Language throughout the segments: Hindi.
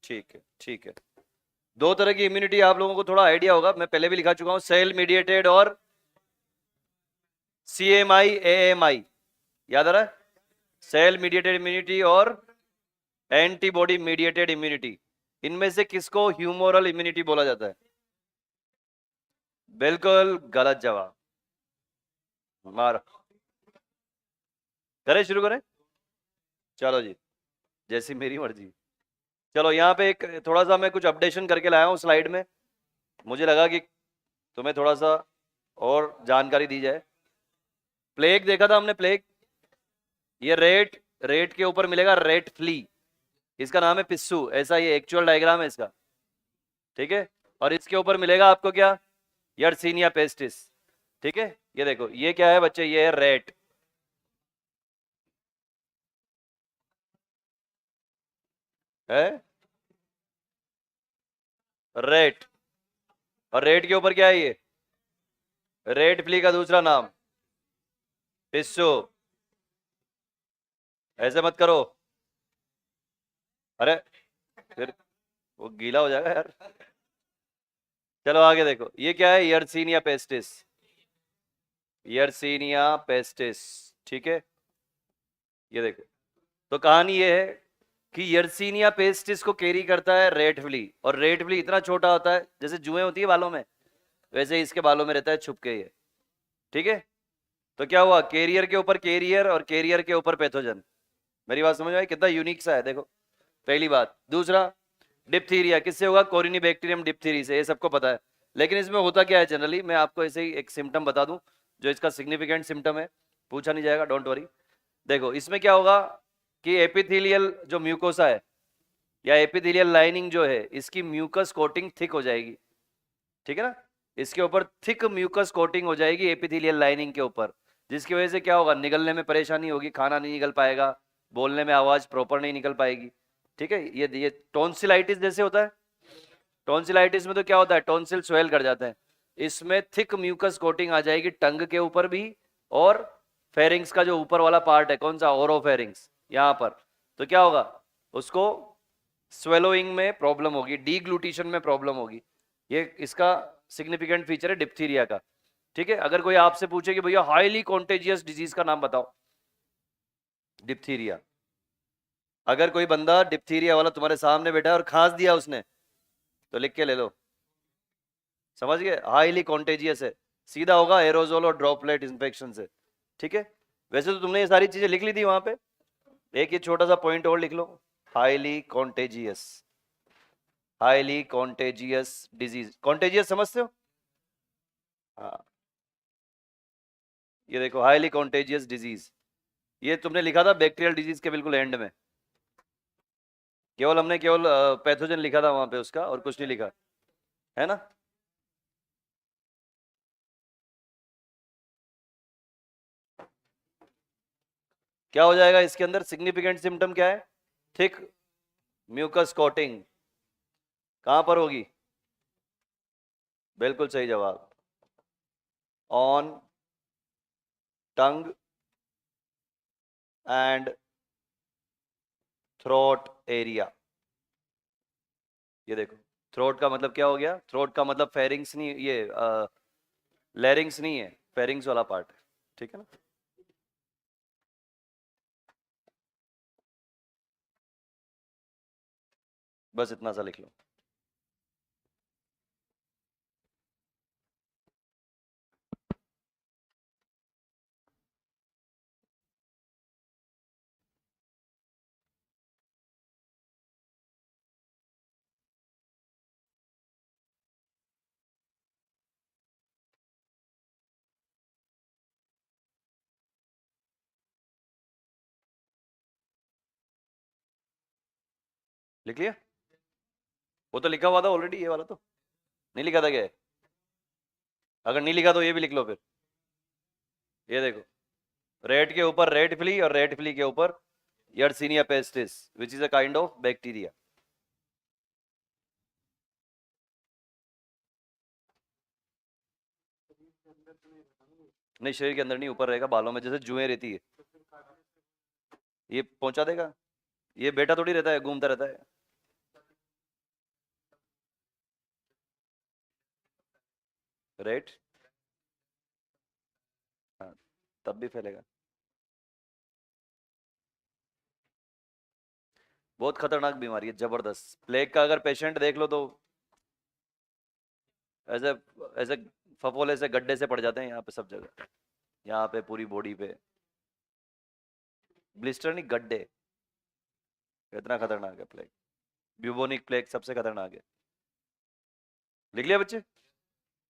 ठीक है, ठीक है। दो तरह की इम्यूनिटी आप लोगों को थोड़ा आइडिया होगा, मैं पहले भी लिखा चुका हूं, सेल मीडिएटेड और CMI AMI। याद आ रहा है? सेल मीडिएटेड इम्यूनिटी और एंटीबॉडी मीडिएटेड इम्यूनिटी। इनमें से किसको ह्यूमोरल इम्यूनिटी बोला जाता है? बिल्कुल गलत जवाब। मारो, करें, शुरू करें। चलो जी, जैसी मेरी मर्जी। चलो, यहाँ पे एक थोड़ा सा मैं कुछ अपडेशन करके लाया हूँ स्लाइड में। मुझे लगा कि तुम्हें थोड़ा सा और जानकारी दी जाए। प्लेग देखा था हमने, प्लेग। ये रेट, रेट के ऊपर मिलेगा रेट फ्ली, इसका नाम है पिस्सू, ऐसा ये एक्चुअल डायग्राम है इसका। ठीक है, और इसके ऊपर मिलेगा आपको क्या? Yersinia pestis. ठीक है, ये देखो, ये क्या है बच्चे? ये है रेट। है रेट, और रेट के ऊपर क्या है? ये रेट फ्ली का दूसरा नाम पिस्सू। ऐसे मत करो, अरे फिर वो गीला हो जाएगा यार। चलो आगे देखो, ये क्या है? Yersinia pestis, Yersinia pestis. ठीक है, ये देखो, तो कहानी ये है कि यर्सीनिया पेस्टिस को कैरी करता है रेड फ्ली, और रेड फ्ली इतना छोटा होता है, जैसे जुएं होती है बालों में, वैसे ही इसके बालों में रहता है छुप के ये। ठीक है, तो क्या हुआ? कैरियर के ऊपर कैरियर और कैरियर के ऊपर पैथोजन। मेरी बात समझ में आई? कितना यूनिक सा है, देखो। पहली बात। दूसरा, डिप्थीरिया किससे होगा? कोरिनी बैक्टीरियम डिप्थीरी से, ये सबको पता है। लेकिन इसमें होता क्या है जनरली, मैं आपको ऐसे ही एक सिम्टम बता दूं जो इसका सिग्निफिकेंट सिम्टम है, पूछा नहीं जाएगा, डोंट वरी। देखो, इसमें क्या होगा कि एपिथेलियल जो म्यूकोसा है या एपिथेलियल लाइनिंग जो है, इसकी म्यूकस कोटिंग थिक हो जाएगी। ठीक है ना? इसके ऊपर थिक म्यूकस कोटिंग हो जाएगी एपिथेलियल लाइनिंग के ऊपर, जिसकी वजह से क्या होगा? निगलने में परेशानी होगी, खाना नहीं निकल पाएगा, बोलने में आवाज प्रॉपर नहीं निकल पाएगी। ठीक है, ये टॉन्सिलाइटिस जैसे होता है। टॉन्सिलाइटिस में तो क्या होता है? टॉन्सिल स्वेल कर जाते हैं। इसमें थिक म्यूकस कोटिंग आ जाएगी टंग के ऊपर भी, और फेरिंग्स का जो ऊपर वाला पार्ट है, कौन सा? ओरोफेरिंग्स, यहाँ पर। तो क्या होगा? उसको स्वेलोइंग में प्रॉब्लम होगी, डीग्लूटिशन में प्रॉब्लम होगी। ये इसका सिग्निफिकेंट फीचर है डिप्थीरिया का। ठीक है, अगर कोई आपसे पूछे कि भैया हाईली कॉन्टेजियस डिजीज का नाम बताओ, डिप्थीरिया। अगर कोई बंदा डिप्थीरिया वाला तुम्हारे सामने बैठा है और खांस दिया उसने, तो लिख के ले लो, समझ गए? हाईली कॉन्टेजियस है, सीधा होगा एरोजोल और ड्रॉपलेट इन्फेक्शन से। ठीक है, वैसे तो तुमने ये सारी चीजें लिख ली थी वहां पे, एक ये छोटा सा पॉइंट और लिख लो, highly contagious, highly contagious disease. Contagious समझते हो? हाँ, ये देखो, हाईली कॉन्टेजियस डिजीज, ये तुमने लिखा था बैक्टीरियल डिजीज के बिल्कुल एंड में। केवल हमने केवल पैथोजन लिखा था वहां पे उसका, और कुछ नहीं लिखा, है ना? क्या हो जाएगा इसके अंदर? सिग्निफिकेंट सिम्टम क्या है? Thick mucus coating. कहां पर होगी? बिल्कुल सही जवाब, on tongue and throat area. ये देखो, थ्रोट का मतलब क्या हो गया? थ्रोट का मतलब फेरिंग्स नहीं, ये लैरिंग्स नहीं है, फेरिंग्स वाला पार्ट है। ठीक है ना? बस इतना सा लिख लो। लिख लिया? वो तो लिखा हुआ था ऑलरेडी, ये वाला तो नहीं लिखा था क्या? अगर नहीं लिखा तो ये भी लिख लो फिर। ये देखो, रेड के ऊपर रेड फ्ली, और रेड फ्ली के ऊपर Yersinia pestis, which is a kind of bacteria. नहीं, शरीर के अंदर नहीं, ऊपर रहेगा बालों में, जैसे जुएं रहती है। ये पहुंचा देगा, ये बेटा थोड़ी रहता है, घूमता रहता है। रेट, हाँ, तब भी फैलेगा। बहुत खतरनाक बीमारी है, जबरदस्त। प्लेग का अगर पेशेंट देख लो तो ऐसे ऐसे फफोले से गड्ढे से पड़ जाते हैं यहाँ पे सब जगह, यहाँ पे पूरी बॉडी पे। ब्लिस्टर नहीं, गड्ढे। इतना खतरनाक है प्लेग। ब्यूबोनिक प्लेग सबसे खतरनाक है। लिख लिया बच्चे?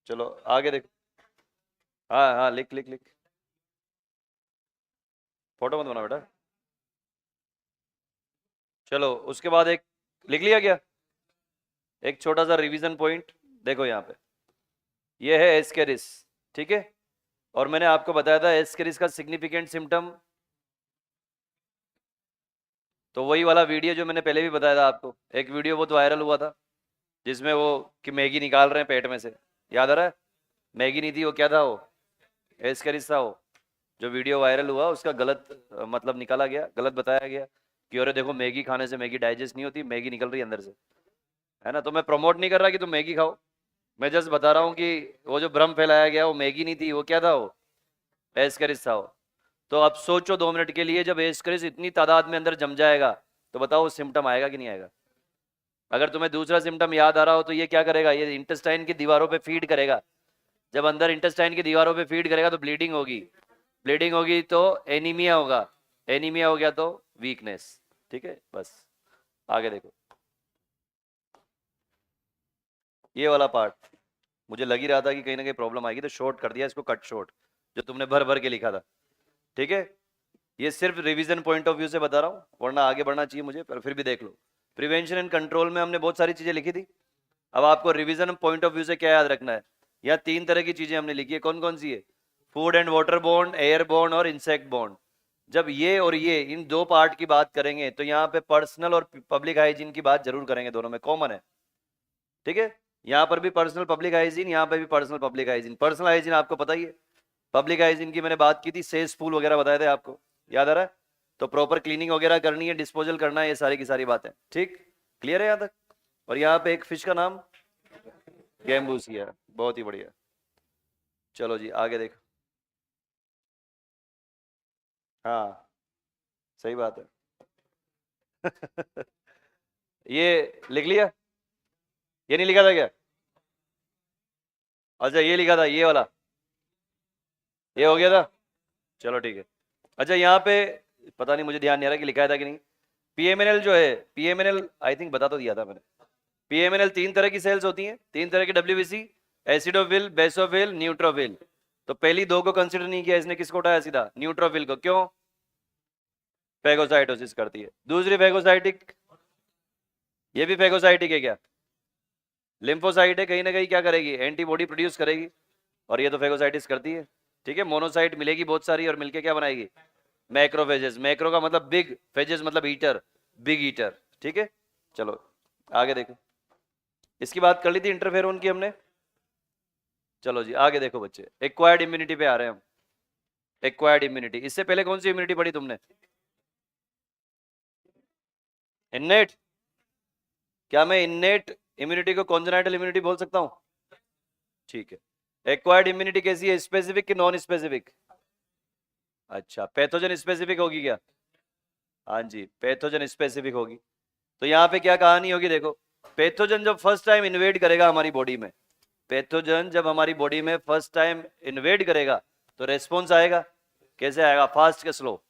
चलो आगे देखो। हाँ हाँ, लिख लिख लिख। फोटो मत बना बेटा। चलो उसके बाद एक, लिख लिया क्या? एक छोटा सा रिवीजन पॉइंट देखो यहाँ पे, ये है एस्केरिस, ठीक है। और मैंने आपको बताया था एस्केरिस का सिग्निफिकेंट सिम्टम, तो वही वाला वीडियो जो मैंने पहले भी बताया था आपको, एक वीडियो बहुत वायरल हुआ था जिसमें वो कि मैगी निकाल रहे हैं पेट में से, याद आ रहा है? मैगी नहीं थी वो, क्या था वो? एस्केरिस था वो। जो वीडियो वायरल हुआ उसका गलत मतलब निकाला गया, गलत बताया गया कि अरे देखो मैगी खाने से मैगी डाइजेस्ट नहीं होती, मैगी निकल रही है अंदर से, है ना। तो मैं प्रमोट नहीं कर रहा कि तुम मैगी खाओ, मैं जस्ट बता रहा हूँ कि वो जो भ्रम फैलाया गया वो मैगी नहीं थी, वो क्या था? वो एस्केरिस था वो। तो अब सोचो 2 मिनट के लिए, जब एस्केरिस इतनी तादाद में अंदर जम जाएगा तो बताओ सिम्टम आएगा कि नहीं आएगा? अगर तुम्हें दूसरा सिम्टम याद आ रहा हो तो ये क्या करेगा, ये इंटेस्टाइन की दीवारों पे फीड करेगा। जब अंदर इंटेस्टाइन की दीवारों पे फीड करेगा तो ब्लीडिंग होगी, ब्लीडिंग होगी तो एनीमिया होगा, एनीमिया हो गया तो वीकनेस। ठीक है, बस आगे देखो। ये वाला पार्ट मुझे लग ही रहा था कि कहीं ना कहीं प्रॉब्लम आएगी, तो शॉर्ट कर दिया इसको, कट शॉर्ट, जो तुमने भर भर के लिखा था। ठीक है, ये सिर्फ रिवीजन पॉइंट ऑफ व्यू से बता रहा हूँ, वरना आगे बढ़ना चाहिए मुझे, पर फिर भी देख लो। प्रिवेंशन एंड कंट्रोल में हमने बहुत सारी चीजें लिखी थी, अब आपको रिवीजन पॉइंट ऑफ व्यू से क्या याद रखना है? यहाँ 3 तरह की चीजें हमने लिखी है, कौन कौन सी है? Food and water bond, air bond और इंसेक्ट बॉन्ड। जब ये और ये इन 2 पार्ट की बात करेंगे तो यहाँ पे पर्सनल और पब्लिक हाइजीन की बात जरूर करेंगे, दोनों में कॉमन है। ठीक है, यहाँ पर भी पर्सनल पब्लिक हाइजीन, यहाँ पे भी personnel public hygiene. Personal hygiene आपको पता ही है, पब्लिक हाइजीन की मैंने बात की थी, सेज पूल वगैरह बताए थे आपको, याद आ रहा है? तो प्रॉपर क्लीनिंग वगैरह करनी है, डिस्पोजल करना है, ये सारी की सारी बातें। ठीक, क्लियर है यहाँ तक? और यहाँ पे एक फिश का नाम गैम्बूसिया, बहुत ही बढ़िया। चलो जी आगे देखो। हाँ, सही बात है। ये लिख लिया? ये नहीं लिखा था क्या? अच्छा ये लिखा था, ये वाला, ये हो गया था। चलो ठीक है। अच्छा यहाँ पे पता नहीं, मुझे ध्यान नहीं आ रहा कि लिखा था कि नहीं। पीएमएनएल जो है, पीएमएनएल आई थिंक बता तो दिया था मैंने। पीएमएनएल 3 तरह की सेल्स होती हैं, 3 तरह के डब्ल्यूबीसी, एसिडोफिल, बेसोफिल, न्यूट्रोफिल। तो पहली 2 को कंसिडर नहीं किया इसने, किसको उठाया सीधा? न्यूट्रोफिल को। क्यों? फेगोसाइटोसिस करती है। दूसरी फेगोसाइटिक, ये भी फेगोसाइटिक है क्या? लिम्फोसाइट है, कहीं ना कहीं क्या करेगी? एंटीबॉडी प्रोड्यूस करेगी, और ये तो फेगोसाइटिस करती है। ठीक है, मोनोसाइट मिलेगी बहुत सारी और मिलके क्या बनाएगी? मैक्रोफेजेस। मैक्रो का मतलब बिग, फेजेस मतलब ईटर, बिग ईटर। ठीक है, चलो आगे देखो। इसकी बात कर ली थी इंटरफेरोन की हमने। चलो जी आगे देखो बच्चे, एक्वायर्ड इम्यूनिटी पे आ रहे हैं हम। एक्वायर्ड इम्यूनिटी, इससे पहले कौन सी इम्यूनिटी पढ़ी तुमने? इन्नेट। क्या मैं इन्नेट इम्यूनिटी को कॉन्जेनाइटल इम्यूनिटी बोल सकता हूं? ठीक है। एक्वायर्ड इम्यूनिटी कैसी है, स्पेसिफिक कि नॉन स्पेसिफिक? अच्छा, पैथोजन स्पेसिफिक होगी क्या? हाँ जी, पैथोजन स्पेसिफिक होगी। तो यहाँ पे क्या कहानी होगी देखो, पैथोजन जब फर्स्ट टाइम इन्वेड करेगा हमारी बॉडी में, पैथोजन जब हमारी बॉडी में फर्स्ट टाइम इन्वेड करेगा तो रेस्पॉन्स आएगा। कैसे आएगा, फास्ट के स्लो?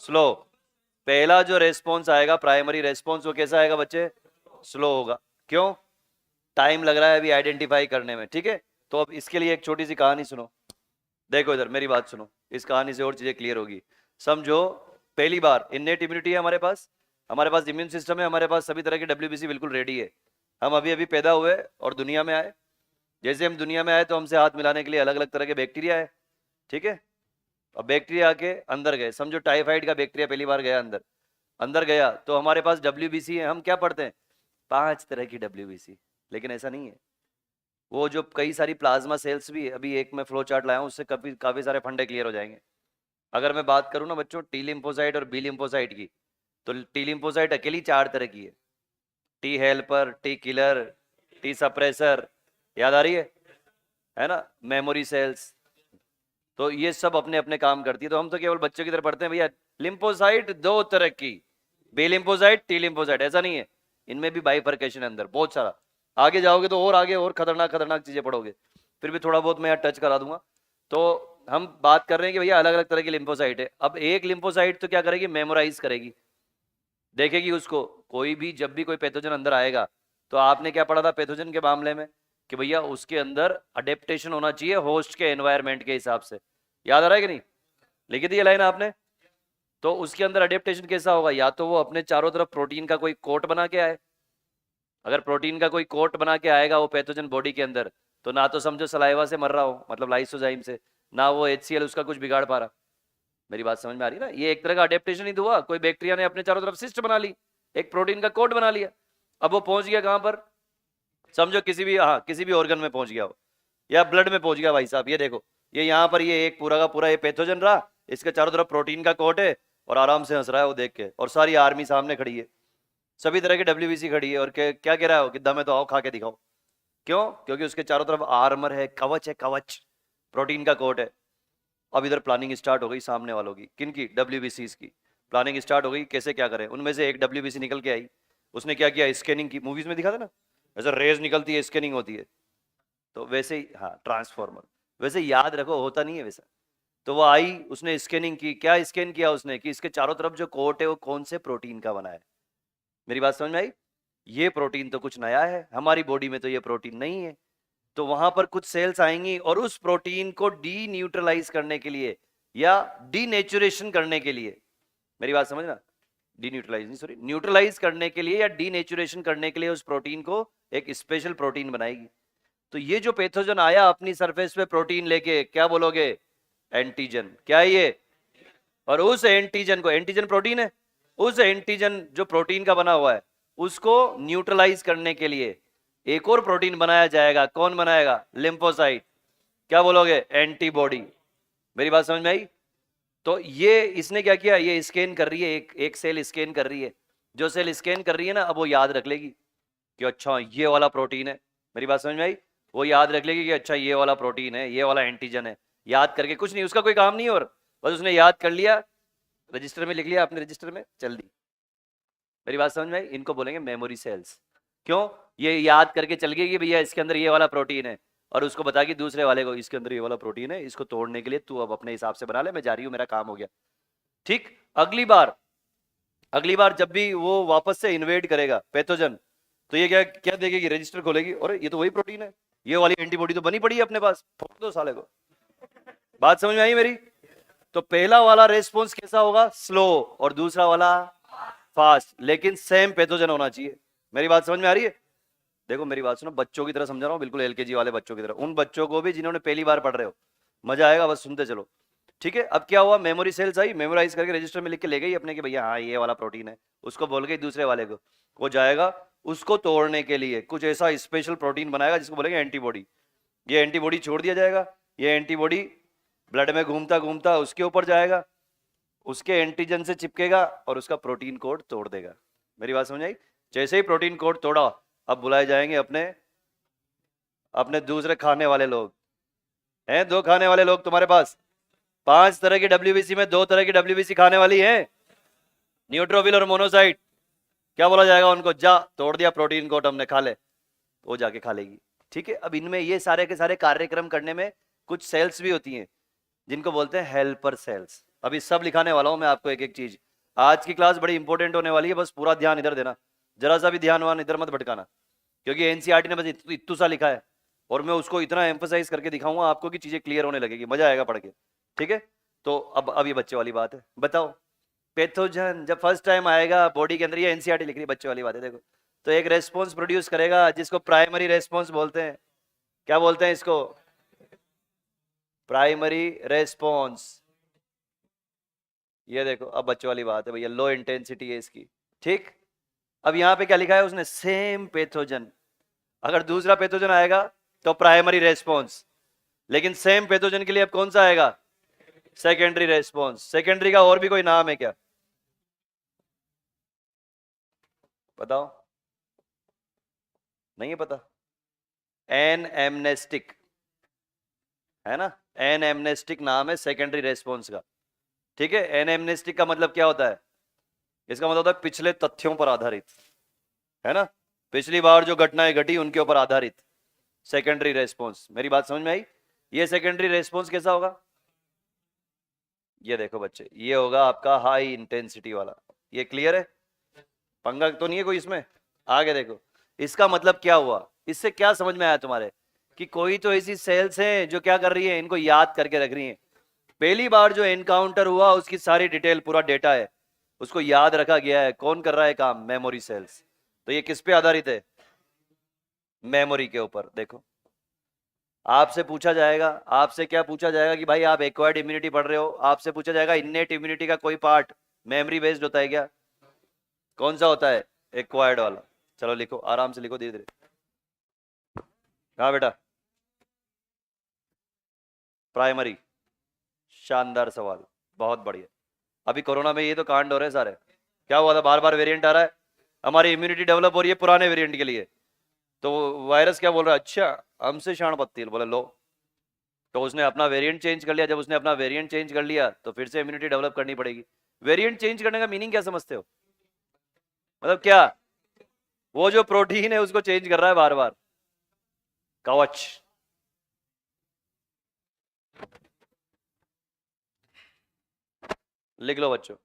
स्लो। पहला जो रेस्पॉन्स आएगा, प्राइमरी रेस्पॉन्स, वो कैसा आएगा बच्चे? स्लो होगा। क्यों? टाइम लग रहा है अभी आइडेंटिफाई करने में। ठीक है, तो अब इसके लिए एक छोटी सी कहानी सुनो। देखो इधर मेरी बात सुनो, इस कहानी से और चीजें क्लियर होगी। समझो, पहली बार इन्नेट इम्यूनिटी है हमारे पास, हमारे पास इम्यून सिस्टम है, हमारे पास सभी तरह की डब्ल्यूबीसी बिल्कुल रेडी है। हम अभी अभी पैदा हुए और दुनिया में आए। जैसे हम दुनिया में आए तो हमसे हाथ मिलाने के लिए अलग अलग तरह के बैक्टीरिया है। ठीक है, और बैक्टीरिया आके अंदर गए, समझो टाइफाइड का बैक्टीरिया पहली बार गया अंदर, अंदर गया तो हमारे पास डब्ल्यूबीसी है। हम क्या पढ़ते हैं? 5 तरह की डब्ल्यूबीसी। लेकिन ऐसा नहीं है, वो जो कई सारी प्लाज्मा सेल्स भी है, अभी एक मैं फ्लो चार्ट लाया हूँ, उससे काफी काफी सारे फंडे क्लियर हो जाएंगे। अगर मैं बात करूँ ना बच्चों, टी लिम्फोसाइट और बी लिम्फोसाइट की, तो टी लिम्फोसाइट अकेली 4 तरह की है। T helper, T killer, T suppressor, याद आ रही है? है ना, मेमोरी सेल्स, तो ये सब अपने अपने काम करती है। तो हम तो केवल बच्चों की तरह पढ़ते हैं भैया, लिम्फोसाइट दो तरह की, बी लिम्फोसाइट, टी लिम्फोसाइट, ऐसा नहीं है, इनमें भी बाइफरकेशन है अंदर बहुत सारा। आगे जाओगे तो और आगे और खतरनाक खतरनाक चीजें पढ़ोगे, फिर भी थोड़ा बहुत मैं यहाँ टच करा दूंगा। तो हम बात कर रहे हैं कि भैया अलग अलग तरह की लिम्फोसाइट है। अब एक लिम्फोसाइट तो क्या करेगी, मेमोराइज करेगी, देखेगी उसको, कोई भी जब भी कोई पैथोजन अंदर आएगा, तो आपने क्या पढ़ा था पैथोजन के मामले में कि भैया उसके अंदर अडेप्टेशन होना चाहिए होस्ट के एनवायरनमेंट के हिसाब से, याद आ रहा है कि नहीं, लिखी थी ये लाइन आपने। तो उसके अंदर अडेप्टेशन कैसा होगा, या तो वो अपने चारों तरफ प्रोटीन का कोई कोट बना के आए, अगर प्रोटीन का कोई कोट बना के आएगा वो पैथोजन बॉडी के अंदर, तो ना तो समझो सलाइवा से मर रहा हो, मतलब लाइसोजाइम से, ना वो HCl उसका कुछ बिगाड़ पा रहा। मेरी बात समझ में आ रही है ना, ये एक तरह का अडेप्टेशन ही तो हुआ, कोई बैक्टीरिया ने अपने चारों तरफ सिस्ट बना ली, एक प्रोटीन का कोट बना लिया, अब वो पहुंच गया कहां पर, समझो किसी भी, हाँ किसी भी ऑर्गन में पहुंच गया हो, या ब्लड में पहुंच गया भाई साहब, ये देखो, ये यहाँ पर ये एक पूरा का पूरा ये पैथोजन रहा, इसके चारों तरफ प्रोटीन का कोट है, और आराम से हंस रहा है वो देख के, और सारी आर्मी सामने खड़ी है, सभी तरह की WBC खड़ी है, और क्या कह रहा हो कि दम है तो आओ खा के दिखाओ। क्यों, क्योंकि उसके चारों तरफ आर्मर है, कवच है, कवच, प्रोटीन का कोट है। अब इधर प्लानिंग स्टार्ट हो गई सामने वालों की, किन की, WBCs की प्लानिंग स्टार्ट हो गई, कैसे क्या करें। उनमें से एक WBC निकल के आई, उसने क्या किया, स्कैनिंग की, मूवीज में दिखा था ना, ऐसा रेज निकलती है, स्कैनिंग होती है, तो वैसे ही, हाँ ट्रांसफॉर्मर, वैसे याद रखो होता नहीं है वैसा। तो वो आई, उसने स्कैनिंग की, क्या स्कैन किया उसने कि इसके चारों तरफ जो कोट है वो कौन से प्रोटीन का बना है। मेरी बात समझ में आई, ये प्रोटीन तो कुछ नया है, हमारी बॉडी में तो ये प्रोटीन नहीं है। तो वहां पर कुछ सेल्स आएंगी और उस प्रोटीन को डी न्यूट्रलाइज करने के लिए या डीनेचुरेशन करने के लिए, मेरी बात समझना, डी न्यूट्रलाइज नहीं सॉरी, न्यूट्रलाइज करने के लिए या डीनेचुरेशन करने के लिए उस प्रोटीन को एक स्पेशल प्रोटीन बनाएगी। तो ये जो पैथोजन आया अपनी सरफेस पे प्रोटीन लेके, क्या बोलोगे, एंटीजन, क्या है ये, और उस एंटीजन को, एंटीजन प्रोटीन है, उस एंटीजन जो प्रोटीन का बना हुआ है उसको न्यूट्रलाइज करने के लिए एक और प्रोटीन बनाया जाएगा, कौन बनाएगा, लिम्फोसाइट, क्या बोलोगे, एंटीबॉडी। मेरी बात समझ में आई। तो ये इसने क्या किया, ये स्कैन कर रही है, एक एक सेल स्कैन कर रही है, जो सेल स्कैन कर रही है ना, अब वो याद रख लेगी कि अच्छा ये वाला प्रोटीन है, मेरी बात समझ में आई, वो याद रख लेगी कि अच्छा ये वाला प्रोटीन है, ये वाला एंटीजन है, याद करके कुछ नहीं, उसका कोई काम नहीं, और बस उसने याद कर लिया, रजिस्टर में लिख लिया, अपने रजिस्टर में चल दी। मेरी बात समझ में आई, इनको बोलेंगे मेमोरी सेल्स। क्यों, ये याद करके चल गई कि भैया इसके अंदर ये वाला प्रोटीन है, और उसको बता कि दूसरे वाले को इसके अंदर ये वाला प्रोटीन है, इसको तोड़ने के लिए तू अब अपने हिसाब से बना ले, मैं जा रही हूँ, मेरा काम हो गया। ठीक, अगली बार जब भी वो वापस से इन्वेड करेगा पैथोजन, तो ये क्या क्या देखेगी, रजिस्टर खोलेगी, और ये तो वही प्रोटीन है, ये वाली एंटीबॉडी तो बनी पड़ी है अपने पास, ठोक दो साले को। बात समझ में आई मेरी। तो पहला वाला रेस्पॉन्स कैसा होगा, स्लो, और दूसरा वाला फास्ट, लेकिन सेम पैथोजन होना चाहिए। मेरी बात समझ में आ रही है। देखो मेरी बात सुनो, बच्चों की तरह समझा रहा हूँ, बिल्कुल LKG वाले बच्चों की तरह, उन बच्चों को भी जिन्होंने पहली बार पढ़ रहे हो, मजा आएगा, बस सुनते चलो। ठीक है, अब क्या हुआ, मेमोरी सेल्स आई, मेमोराइज करके रजिस्टर में लिख के ले गई अपने कि भैया हाँ ये वाला प्रोटीन है, उसको बोल गई दूसरे वाले को, वो जाएगा उसको तोड़ने के लिए कुछ ऐसा स्पेशल प्रोटीन बनाएगा जिसको बोलेंगे एंटीबॉडी। ये एंटीबॉडी छोड़ दिया जाएगा, ये एंटीबॉडी ब्लड में घूमता घूमता उसके ऊपर जाएगा, उसके एंटीजन से चिपकेगा और उसका प्रोटीन कोड तोड़ देगा। मेरी बात समझ आई। जैसे ही प्रोटीन कोड तोड़ा, अब बुलाए जाएंगे अपने अपने दूसरे खाने वाले लोग हैं, 2 खाने वाले लोग तुम्हारे पास, 5 तरह की WBC में 2 तरह की WBC खाने वाली है, न्यूट्रोफिल और मोनोसाइट। क्या बोला जाएगा उनको, जा तोड़ दिया प्रोटीन कोड हमने, खा ले, वो जाके खा लेगी। ठीक है, अब इनमें ये सारे के सारे कार्यक्रम करने में कुछ सेल्स भी होती हैं जिनको बोलते हैं हेल्पर सेल्स। अभी सब लिखाने वाला हूं मैं आपको एक एक चीज। आज की क्लास बड़ी इंपॉर्टेंट होने वाली है, बस पूरा ध्यान इधर देना, जरा सा भी ध्यान वान इधर मत भटकाना, क्योंकि NCERT ने बस इतू सा लिखा है, और मैं उसको इतना एम्फोसाइज करके दिखाऊंगा आपको कि चीजें क्लियर होने लगेगी, मजा आएगा पढ़ के। ठीक है, तो अब ये बच्चे वाली बात है, बताओ पैथोजन जब फर्स्ट टाइम आएगा बॉडी के अंदर, ये NCERT लिख रही है, बच्चे वाली बात है, देखो, तो एक रेस्पॉन्स प्रोड्यूस करेगा जिसको प्राइमरी रेस्पॉन्स बोलते हैं। क्या बोलते हैं इसको, प्राइमरी रेस्पॉन्स। ये देखो, अब बच्चों वाली बात है भैया, लो इंटेंसिटी है इसकी। ठीक, अब यहां पे क्या लिखा है उसने, सेम पैथोजन, अगर दूसरा पैथोजन आएगा तो प्राइमरी रेस्पॉन्स, लेकिन सेम पैथोजन के लिए अब कौन सा आएगा, सेकेंडरी रेस्पॉन्स। सेकेंडरी का और भी कोई नाम है क्या, बताओ, नहीं है पता, एन एमनेस्टिक। है ना। एन एमनेस्टिक नाम है सेकेंडरी रेस्पॉन्स का। ठीक है, एन एमनेस्टिक का मतलब क्या होता है? इसका मतलब होता है पिछले तथ्यों पर आधारित, है ना। पिछली बार जो घटनाएं घटी उनके ऊपर आधारित सेकेंडरी रेस्पॉन्स। मेरी बात समझ में आई? ये सेकेंडरी रेस्पॉन्स कैसा होगा? ये देखो बच्चे, ये होगा आपका हाई इंटेंसिटी वाला। ये क्लियर है? पंगा तो नहीं है कोई इसमें? आगे देखो, इसका मतलब क्या हुआ, इससे क्या समझ में आया तुम्हारे? कि कोई तो ऐसी सेल्स हैं जो क्या कर रही है, इनको याद करके रख रही है। पहली बार जो एनकाउंटर हुआ उसकी सारी डिटेल, पूरा डेटा है, उसको याद रखा गया है। कौन कर रहा है काम? Memory cells. तो ये किस पे आधारित है? मेमोरी के ऊपर। देखो, आपसे पूछा जाएगा, आपसे क्या पूछा जाएगा कि भाई आप एक्वायर्ड इम्यूनिटी पढ़ रहे हो, आपसे पूछा जाएगा इन्नेट इम्यूनिटी का कोई पार्ट मेमोरी बेस्ड होता है क्या? कौन सा होता है? एक्वायर्ड वाला। चलो लिखो, आराम से लिखो, धीरे धीरे। हाँ बेटा, प्राइमरी। शानदार सवाल, बहुत बढ़िया। अभी कोरोना में ये तो कांड हो रहे हैं सारे। क्या हुआ था? बार बार वेरिएंट आ रहा है, हमारी इम्यूनिटी डेवलप हो रही है पुराने वेरिएंट के लिए। तो वायरस क्या बोल रहा है? अच्छा, हमसे शान पत्ती बोले लो। तो उसने अपना वेरिएंट चेंज कर लिया। जब उसने अपना वेरिएंट चेंज कर लिया तो फिर से इम्यूनिटी डेवलप करनी पड़ेगी। वेरिएंट चेंज करने का मीनिंग क्या समझते हो? मतलब क्या? वो जो प्रोटीन है उसको चेंज कर रहा है बार बार। कवच। लिख लो बच्चों।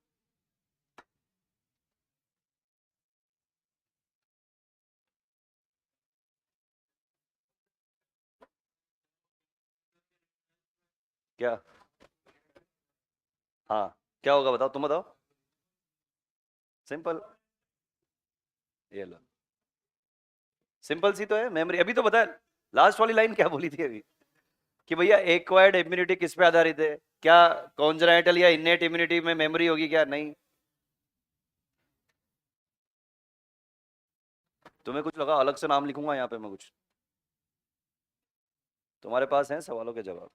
क्या? हाँ, क्या होगा बताओ, तुम बताओ। सिंपल। ये लो, सिंपल सी तो है मेमोरी। अभी तो बताया, लास्ट वाली लाइन क्या बोली थी अभी? कि भैया एक्वायर्ड इम्यूनिटी किस पे आधारित है? क्या कॉन्जेनाइटल या इन्नेट इम्यूनिटी में मेमोरी होगी क्या? नहीं। तुम्हें कुछ लगा अलग से नाम लिखूंगा यहाँ पे मैं कुछ? तुम्हारे पास हैं सवालों के जवाब।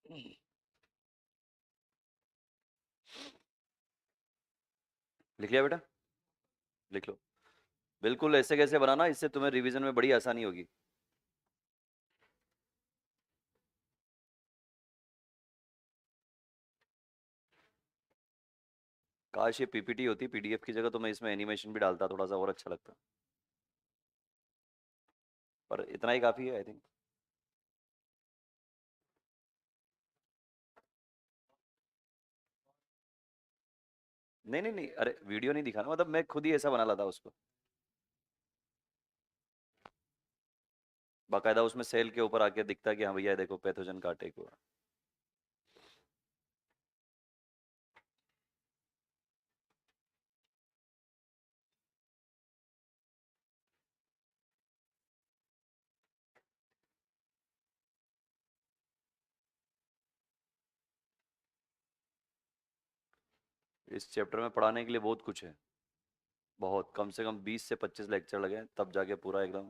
हम्म, लिख लिया बेटा? लिख लो। बिल्कुल ऐसे कैसे बनाना, इससे तुम्हें रिवीजन में बड़ी आसानी होगी। काश ये पीपीटी होती पीडीएफ की जगह, तो मैं इसमें एनिमेशन भी डालता, थोड़ा सा और अच्छा लगता। पर इतना ही काफी है आई थिंक। नहीं नहीं नहीं, अरे वीडियो नहीं दिखाना, मतलब मैं खुद ही ऐसा बना लाता उसको। बाकायदा उसमें सेल के ऊपर आके दिखता कि हाँ भैया देखो पैथोजन का अटैक हुआ। इस चैप्टर में पढ़ाने के लिए बहुत कुछ है। बहुत, कम से कम 20 से 25 लेक्चर लगे तब जाके पूरा एकदम।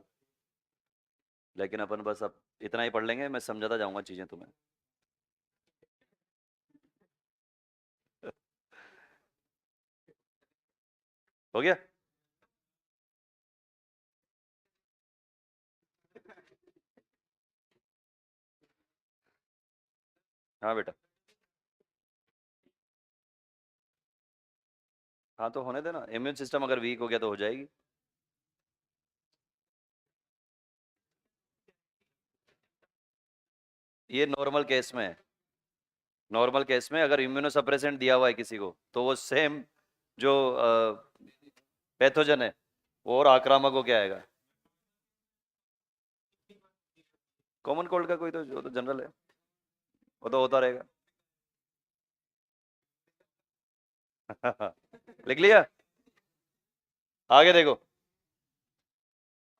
लेकिन अपन बस अब इतना ही पढ़ लेंगे, मैं समझाता जाऊंगा चीजें तुम्हें। हो गया। हाँ बेटा। हाँ तो होने देना, इम्यून सिस्टम अगर वीक हो गया तो हो जाएगी। ये नॉर्मल केस में है। नॉर्मल केस में अगर इम्यूनो सप्रेसेंट दिया हुआ है किसी को, तो वो सेम जो पैथोजन है वो और आक्रामक हो क्या आएगा। कॉमन कोल्ड का कोई तो, जो तो जनरल है, वो तो होता रहेगा। लिख लिया। आगे देखो।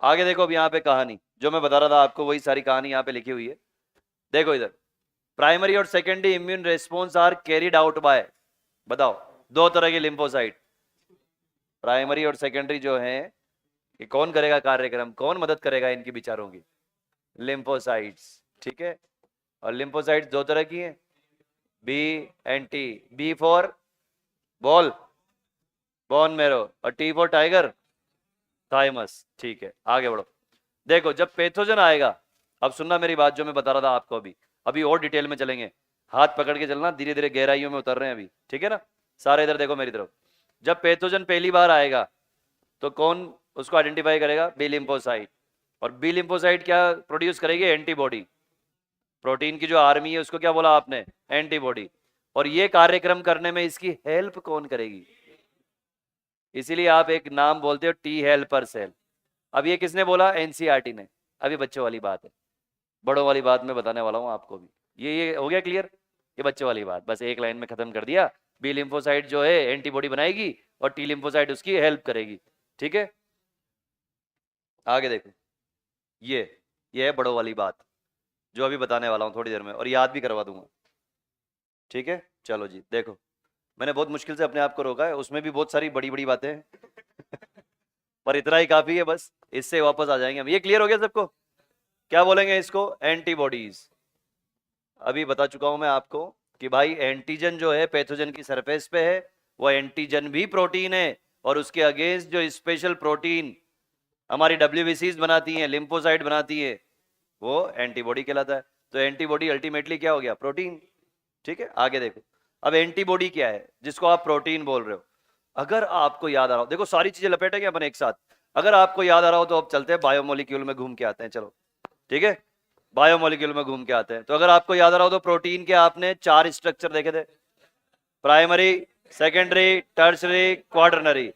आगे देखो, अब यहाँ पे कहानी जो मैं बता रहा था आपको, वही सारी कहानी यहाँ पे लिखी हुई है। देखो इधर, प्राइमरी और secondary immune response are carried out by, बताओ, दो तरह के लिम्फोसाइट। प्राइमरी और सेकेंडरी जो है, ये कौन करेगा कार्यक्रम, कौन मदद करेगा इनकी विचारों की, लिम्फोसाइट्स। ठीक है। और लिम्फोसाइट्स दो तरह की हैं, B and T. B for ball, bone marrow, और टी फॉर टाइगर, थाइमस। ठीक है, आगे बढ़ो। देखो जब पैथोजन आएगा, अब सुनना मेरी बात जो मैं बता रहा था आपको अभी, अभी और डिटेल में चलेंगे, हाथ पकड़ के चलना, धीरे धीरे गहराइयों में उतर रहे हैं अभी, ठीक है ना। सारे इधर देखो मेरी तरफ। जब पैथोजन पहली बार आएगा तो कौन उसको आइडेंटिफाई करेगा, बी लिम्फोसाइट। और बी लिम्फोसाइट क्या प्रोड्यूस करेगी, एंटीबॉडी। प्रोटीन की जो आर्मी है उसको क्या बोला आपने, एंटीबॉडी। और ये कार्यक्रम करने में इसकी हेल्प कौन करेगी, इसीलिए आप एक नाम बोलते हो टी हेल्पर सेल। अब ये किसने बोला, एनसीईआरटी ने। अभी बच्चों वाली बात है, बड़ों वाली बात मैं बताने वाला हूँ आपको भी। ये हो गया क्लियर, ये बच्चों वाली बात बस एक लाइन में खत्म कर दिया। बी लिम्फोसाइट जो है एंटीबॉडी बनाएगी और टी लिम्फोसाइट उसकी हेल्प करेगी। ठीक है, आगे देखो। ये ये है बड़ों वाली बात, जो अभी बताने वाला हूँ थोड़ी देर में, और याद भी करवा दूंगा। ठीक है, चलो जी देखो, मैंने बहुत मुश्किल से अपने आप को रोका है, उसमें भी बहुत सारी बड़ी बड़ी बातें हैं। पर इतना ही काफी है बस, इससे वापस आ जाएंगे हम। ये क्लियर हो गया सबको, क्या बोलेंगे इसको, एंटीबॉडीज। अभी बता चुका हूं मैं आपको कि भाई एंटीजन जो है पैथोजन की सरफेस पे है, वो एंटीजन भी प्रोटीन है, और उसके अगेंस्ट जो स्पेशल प्रोटीन हमारी डब्ल्यूबीसीज बनाती हैं, लिम्फोसाइट बनाती है, वो एंटीबॉडी कहलाता है। तो एंटीबॉडी अल्टीमेटली क्या हो गया, प्रोटीन। ठीक है, आगे देखो। अब एंटीबॉडी क्या है जिसको आप प्रोटीन बोल रहे हो। अगर आपको याद आ रहा हो, देखो सारी चीजें लपेटेंगे अपन एक साथ। अगर आपको याद आ रहा हो तो अब चलते हैं बायोमोलिक्यूल में घूम के आते हैं, चलो। ठीक है, बायोमोलिक्यूल में घूम के आते हैं। तो अगर आपको याद आ रहा हो तो प्रोटीन के आपने चार स्ट्रक्चर देखे थे, प्राइमरी, सेकेंडरी, टर्सरी, क्वाटरनरी।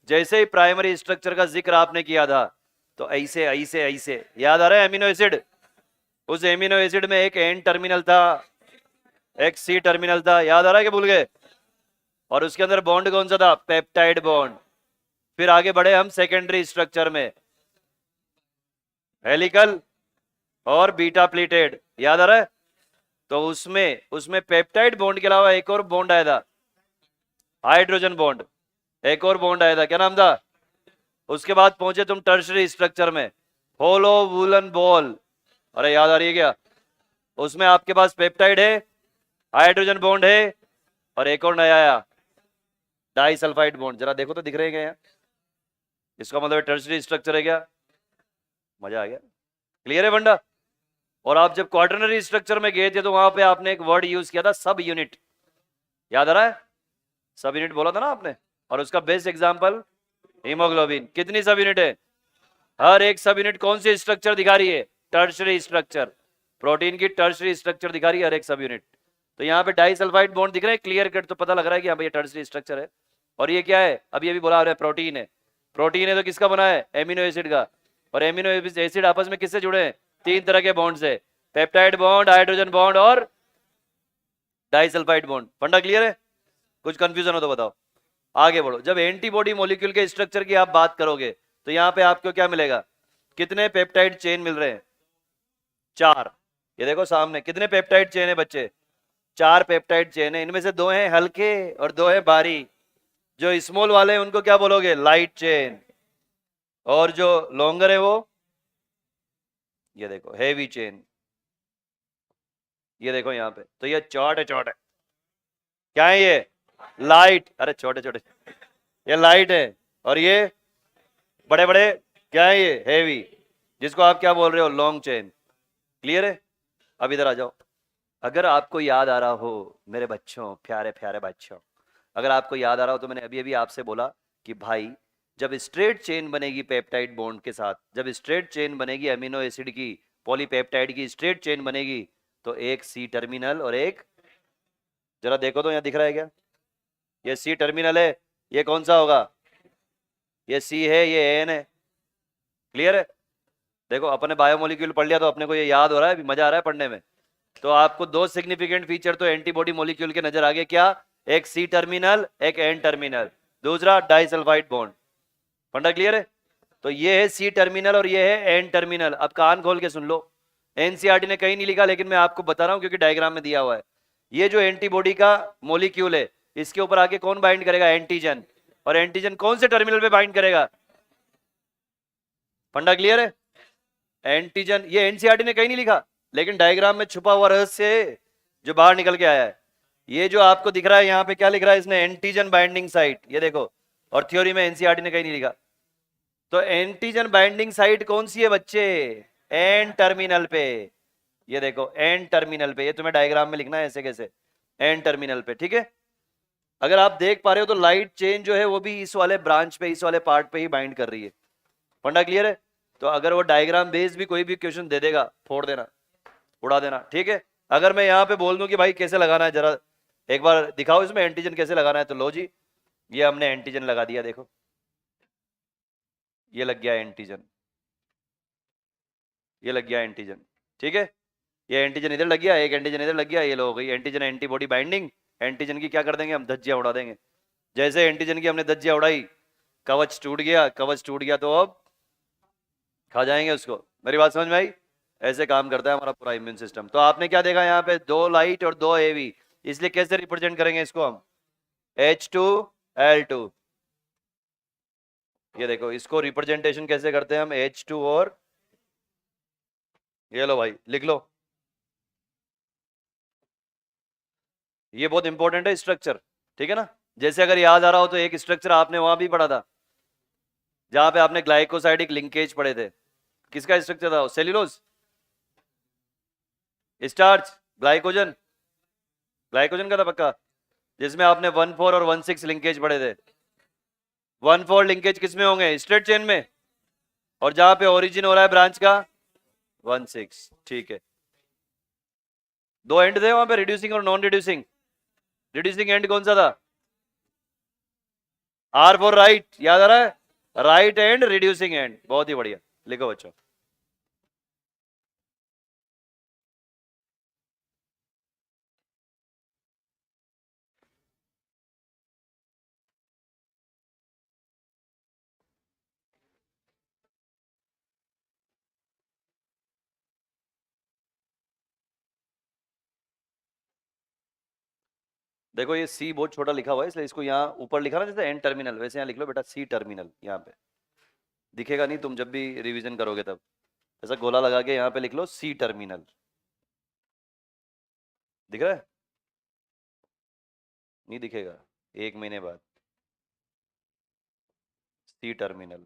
जैसे ही प्राइमरी स्ट्रक्चर का जिक्र आपने किया था, तो ऐसे ऐसे ऐसे याद आ रहा है, एमिनो एसिड। उस एमिनो एसिड में एक एन टर्मिनल था, एक सी टर्मिनल था, याद आ रहा है कि भूल गए। और उसके अंदर बॉन्ड कौन सा था, पेप्टाइड बॉन्ड। फिर आगे बढ़े हम सेकेंडरी स्ट्रक्चर में, हेलिकल और बीटा प्लीटेड, याद आ रहा है। तो उसमें उसमें पेप्टाइड बॉन्ड के अलावा एक और बॉन्ड आया था, हाइड्रोजन बॉन्ड। एक और बॉन्ड आया था, क्या नाम था। उसके बाद पहुंचे तुम टर्शरी स्ट्रक्चर में, होलो वूलन बॉल। अरे याद आ रही है क्या, उसमें आपके पास पेप्टाइड है, हाइड्रोजन बॉन्ड है, और एक और नया आया, डाई सल्फाइड बॉन्ड। जरा देखो तो दिख रहे हैं क्या यहाँ, इसका मतलब टर्शरी स्ट्रक्चर है क्या। मजा आ गया, क्लियर है बंडा। और आप जब क्वार्टरनरी स्ट्रक्चर में गए थे तो वहां पे आपने एक वर्ड यूज किया था, सब यूनिट, याद आ रहा है, सब यूनिट बोला था ना आपने। और उसका बेस्ट एग्जांपल हीमोग्लोबिन। कितनी सब यूनिट है, हर एक सब यूनिट कौन सी स्ट्रक्चर दिखा रही है, टर्शरी स्ट्रक्चर। प्रोटीन की टर्शरी स्ट्रक्चर दिखा रही है हर एक सब यूनिट। तो यहाँ पे डाई सल्फाइड बॉन्ड दिख रहे हैं क्लियर कट, तो पता लग रहा है कि यहाँ पे टर्शरी स्ट्रक्चर है। और ये क्या है, अभी अभी बोला रहे प्रोटीन है। प्रोटीन है तो किसका बना है, एमिनो एसिड का। और एमिनो एसिड आपस में किससे जुड़े हैं, तीन तरह के बॉन्ड से, पेप्टाइड बॉन्ड, हाइड्रोजन बॉन्ड और डाइसल्फाइड बॉन्ड। फंडा क्लियर है, कुछ कंफ्यूजन हो तो बताओ। आगे बढ़ो। जब एंटीबॉडी मॉलिक्यूल के स्ट्रक्चर की आप बात करोगे तो यहाँ पे आपको क्या मिलेगा, कितने पेप्टाइड चेन मिल रहे हैं, चार। ये देखो सामने कितने पेप्टाइड चेन है बच्चे, चार पेप्टाइड चेन है। इनमें से दो हैं हल्के और दो है भारी। जो स्मॉल वाले हैं उनको क्या बोलोगे, लाइट चेन। और जो लॉन्गर है वो ये देखो हेवी चेन, ये देखो यहाँ पे, तो ये चौड़े चौड़े क्या है ये, लाइट, अरे छोटे छोटे, ये लाइट है, और ये बड़े बड़े क्या है ये, हेवी, जिसको आप क्या बोल रहे हो, लॉन्ग चेन। क्लियर है? अब इधर आ जाओ। अगर आपको याद आ रहा हो मेरे बच्चों, प्यारे प्यारे बच्चों, अगर आपको याद आ रहा हो तो मैंने अभी अभी आपसे बोला कि भाई जब स्ट्रेट चेन बनेगी पेप्टाइड बॉन्ड के साथ, जब स्ट्रेट चेन बनेगी अमीनो एसिड की, पॉलीपेप्टाइड की स्ट्रेट चेन बनेगी, तो एक सी टर्मिनल और एक, जरा देखो तो यहाँ दिख रहा है क्या, ये सी टर्मिनल है, ये कौन सा होगा, ये सी है, ये एन है। क्लियर है? देखो अपने बायोमोलिक्यूल पढ़ लिया तो अपने को ये याद हो रहा है, अभी मजा आ रहा है पढ़ने में। तो आपको दो सिग्निफिकेंट फीचर तो एंटीबॉडी मॉलिक्यूल के नजर आ गए, क्या, एक सी टर्मिनल एक एन टर्मिनल, दूसरा डाइसल्फाइड बॉन्ड। फंडा क्लियर है? तो ये है सी टर्मिनल और ये है एन टर्मिनल। अब कान खोल के सुन लो, एनसीईआरटी ने कहीं नहीं लिखा, लेकिन मैं आपको बता रहा हूं क्योंकि डायग्राम में दिया हुआ है। ये जो एंटीबॉडी का मॉलिक्यूल है, इसके ऊपर आके कौन बाइंड करेगा, एंटीजन, और एंटीजन कौन से टर्मिनल पे बाइंड करेगा। फंडा क्लियर है? एंटीजन, ये एनसीईआरटी ने कहीं नहीं लिखा, लेकिन डायग्राम में छुपा हुआ रहस्य है जो बाहर निकल के आया है। ये जो आपको दिख रहा है यहाँ पे, क्या लिख रहा है इसने, एंटीजन बाइंडिंग साइट, ये देखो, और थ्योरी में एनसीईआरटी ने कहीं नहीं लिखा। तो एंटीजन बाइंडिंग साइट कौन सी है बच्चे, एन टर्मिनल पे, ये देखो एन टर्मिनल पे, ये तुम्हें डायग्राम में लिखना है ऐसे कैसे, एन टर्मिनल पे। ठीक है? अगर आप देख पा रहे हो तो लाइट चेन जो है वो भी इस वाले ब्रांच पे, इस वाले पार्ट पे ही बाइंड कर रही है। फंडा क्लियर है? तो अगर वो डायग्राम बेस्ड भी कोई भी क्वेश्चन दे देगा, फोड़ देना, उड़ा देना। ठीक है? अगर मैं यहाँ पे बोल दूं कि भाई कैसे लगाना है, जरा एक बार दिखाओ इसमें एंटीजन कैसे लगाना है, तो लो जी, ये हमने एंटीजन लगा दिया, देखो ये लग गया एंटीजन, ये लग गया एंटीजन। ठीक है? ये एंटीजन इधर लग गया, एक एंटीजन इधर लग गया, ये लो हो गई एंटीजन एंटीबॉडी बाइंडिंग। एंटीजन की क्या कर देंगे हम, धज्जियां उड़ा देंगे। जैसे एंटीजन की हमने धज्जियां उड़ाई, कवच टूट गया, कवच टूट गया तो अब खा जाएंगे उसको। मेरी बात समझ में आई? ऐसे काम करता है हमारा पूरा इम्यून सिस्टम। तो आपने क्या देखा यहाँ पे, दो लाइट और दो हेवी, इसलिए कैसे रिप्रेजेंट करेंगे इसको हम, H2L2। ये देखो इसको रिप्रेजेंटेशन कैसे करते हैं हम, H2 और, ये लो भाई लिख लो, ये बहुत इंपॉर्टेंट है स्ट्रक्चर। ठीक है ना? जैसे अगर याद आ रहा हो तो एक स्ट्रक्चर आपने वहां भी पढ़ा था, जहां पे आपने ग्लाइकोसाइडिक लिंकेज पढ़े थे। किसका स्ट्रक्चर था, सेल्यूलोज, स्टार्च, ग्लाइकोजन, ग्लाइकोजन का था पक्का, जिसमें आपने 1,4 और 1,6 लिंकेज पढ़े थे। 1,4 लिंकेज किसमें होंगे, स्ट्रेट चेन में, और जहां पे ओरिजिन हो रहा है ब्रांच का, 1,6। ठीक है? दो एंड थे वहां पे, रिड्यूसिंग और नॉन रिड्यूसिंग। रिड्यूसिंग एंड कौन सा था, R फॉर राइट, याद आ रहा है, राइट एंड रिड्यूसिंग एंड। बहुत ही बढ़िया, लिखो बच्चों। देखो ये सी बहुत छोटा लिखा हुआ है, इसलिए इसको यहाँ ऊपर लिखा ना जैसे एन टर्मिनल, वैसे यहाँ लिख लो बेटा सी टर्मिनल। यहाँ पे दिखेगा नहीं, तुम जब भी रिवीजन करोगे तब ऐसा गोला लगा के यहाँ पे लिख लो सी टर्मिनल। दिख रहा है? नहीं दिखेगा, 1 महीने बाद, सी टर्मिनल।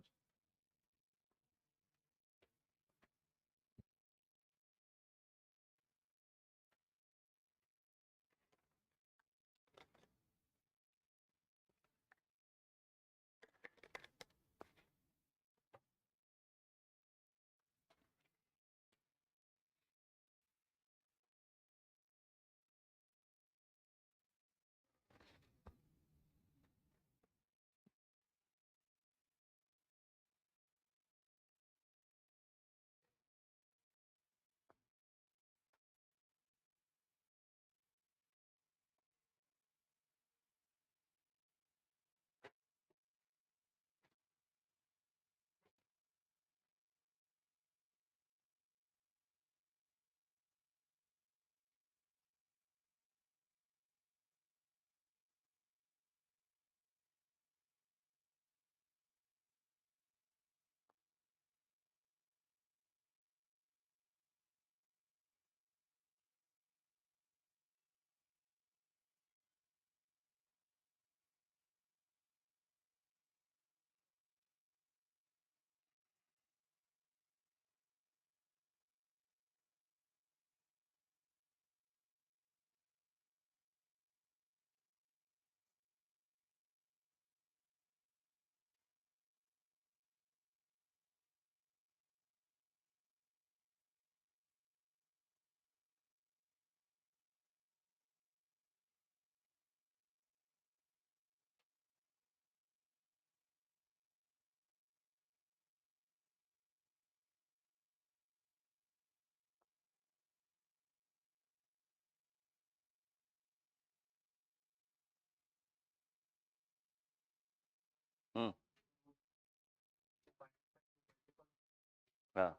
हाँ,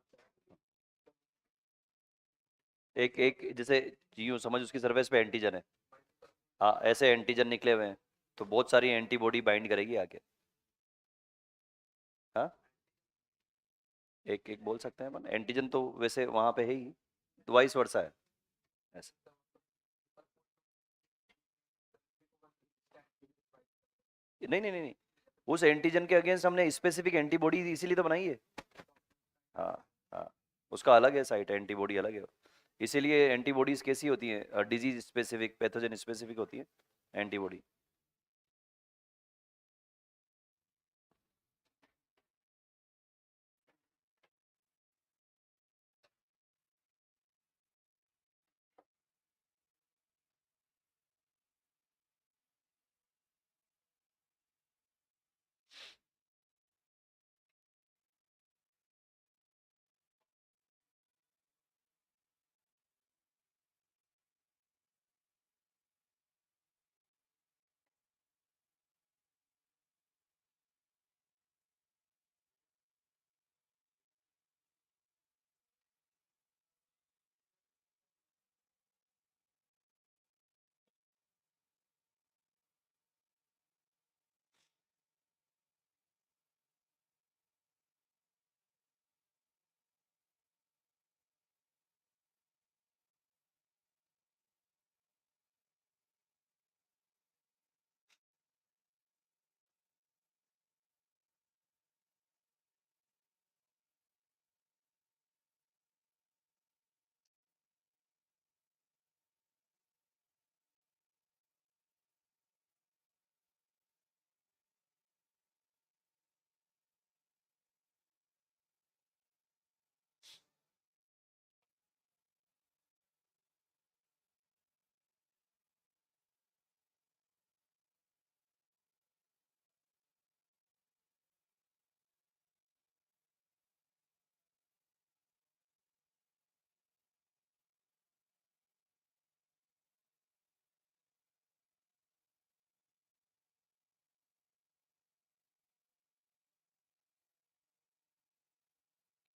एक एक जैसे यूं समझ उसकी सरफेस पे एंटीजन है। हाँ, ऐसे एंटीजन निकले हुए हैं, तो बहुत सारी एंटीबॉडी बाइंड करेगी आके। हाँ, एक एक बोल सकते हैं अपन, एंटीजन तो वैसे वहां पे है ही, तो वाइस वर्सा है ऐसे। नहीं नहीं नहीं नहीं, उस एंटीजन के अगेंस्ट हमने स्पेसिफिक एंटीबॉडी इसीलिए तो बनाई है। हाँ हाँ, उसका अलग है साइट, एंटीबॉडी अलग है। इसीलिए एंटीबॉडीज कैसी होती हैं, डिजीज स्पेसिफिक, पैथोजन स्पेसिफिक होती है एंटीबॉडी।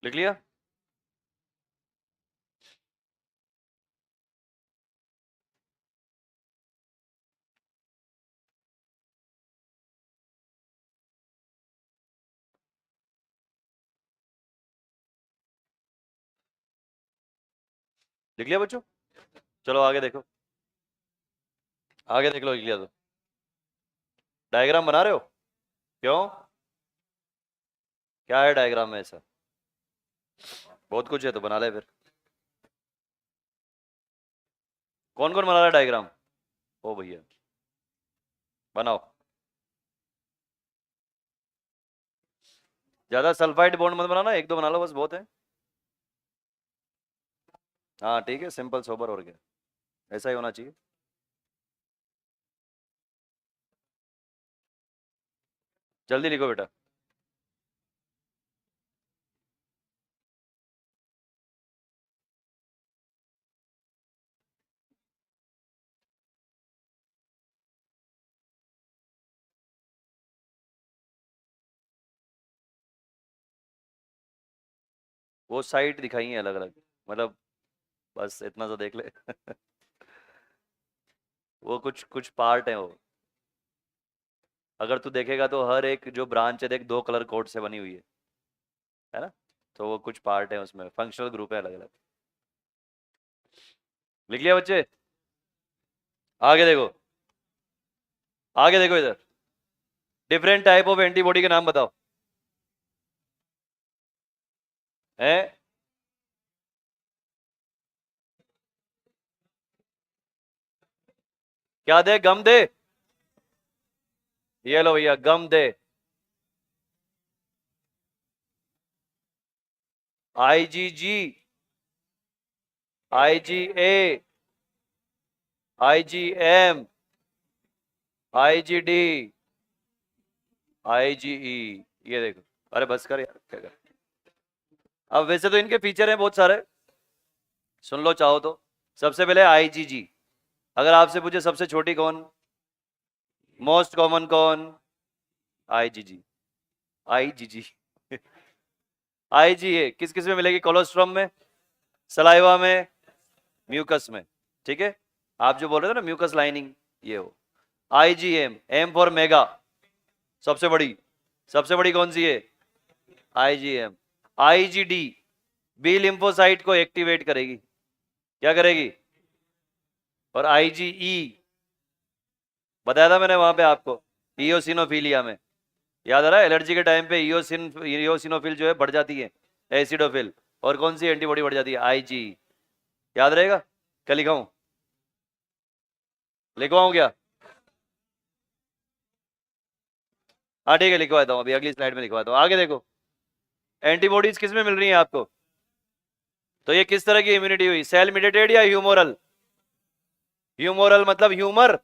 लिख लिया? लिख लिया बच्चों? चलो आगे देखो, आगे देख लो, लिख लिया तो। डायग्राम बना रहे हो? क्यों? क्या है डायग्राम में ऐसा? बहुत कुछ है तो बना ले फिर। कौन कौन बना रहा है डायग्राम? ओ भैया, बनाओ। ज्यादा सल्फाइड बॉन्ड मत बनाना, एक दो बना लो बस, बहुत है। हाँ ठीक है, सिंपल सोबर, और क्या, ऐसा ही होना चाहिए। जल्दी लिखो बेटा। वो साइट दिखाई है अलग अलग, मतलब बस इतना तो देख ले। वो कुछ कुछ पार्ट है वो। अगर तू देखेगा तो हर एक जो ब्रांच है देख, दो कलर कोड से बनी हुई है ना? तो वो कुछ पार्ट है उसमें, फंक्शनल ग्रुप है अलग अलग। लिख लिया बच्चे? आगे देखो, आगे देखो इधर, डिफरेंट टाइप ऑफ एंटीबॉडी के नाम बताओ। है? क्या दे, गम दे? ये लो भैया, गम दे। IgG, IgA, IgM, IgD, IgE। ये देखो, अरे बस कर यार, क्या कर। अब वैसे तो इनके फीचर हैं बहुत सारे, सुन लो चाहो तो। सबसे पहले IgG, अगर आपसे पूछे सबसे छोटी कौन, मोस्ट कॉमन कौन? IgG, IgG। IgA किस किस में मिलेगी? कोलोस्ट्रम में, सलाइवा में, म्यूकस में। ठीक है, आप जो बोल रहे थे ना म्यूकस लाइनिंग, ये हो। IgM, M फॉर मेगा, सबसे बड़ी। सबसे बड़ी कौन सी है? IgM। IgD बी लिम्फोसाइट को एक्टिवेट करेगी, क्या करेगी? और IgE बताया था मैंने वहां पे आपको, इयोसिनोफिलिया में, याद आ रहा है? एलर्जी के टाइम पे इयोसिनोफिल जो है बढ़ जाती है, एसिडोफिल, और कौन सी एंटीबॉडी बढ़ जाती है? IgE। याद रहेगा? क्या लिखाऊं? लिखवाऊं क्या? हाँ ठीक है, लिखवा देता हूँ, अभी अगली स्लाइड में लिखवाता हूँ। आगे देखो, एंटीबॉडीज किस में मिल रही हैं आपको? तो ये किस तरह की इम्यूनिटी हुई? सेल मीडिएटेड या ह्यूमोरल? ह्यूमोरल मतलब ह्यूमर,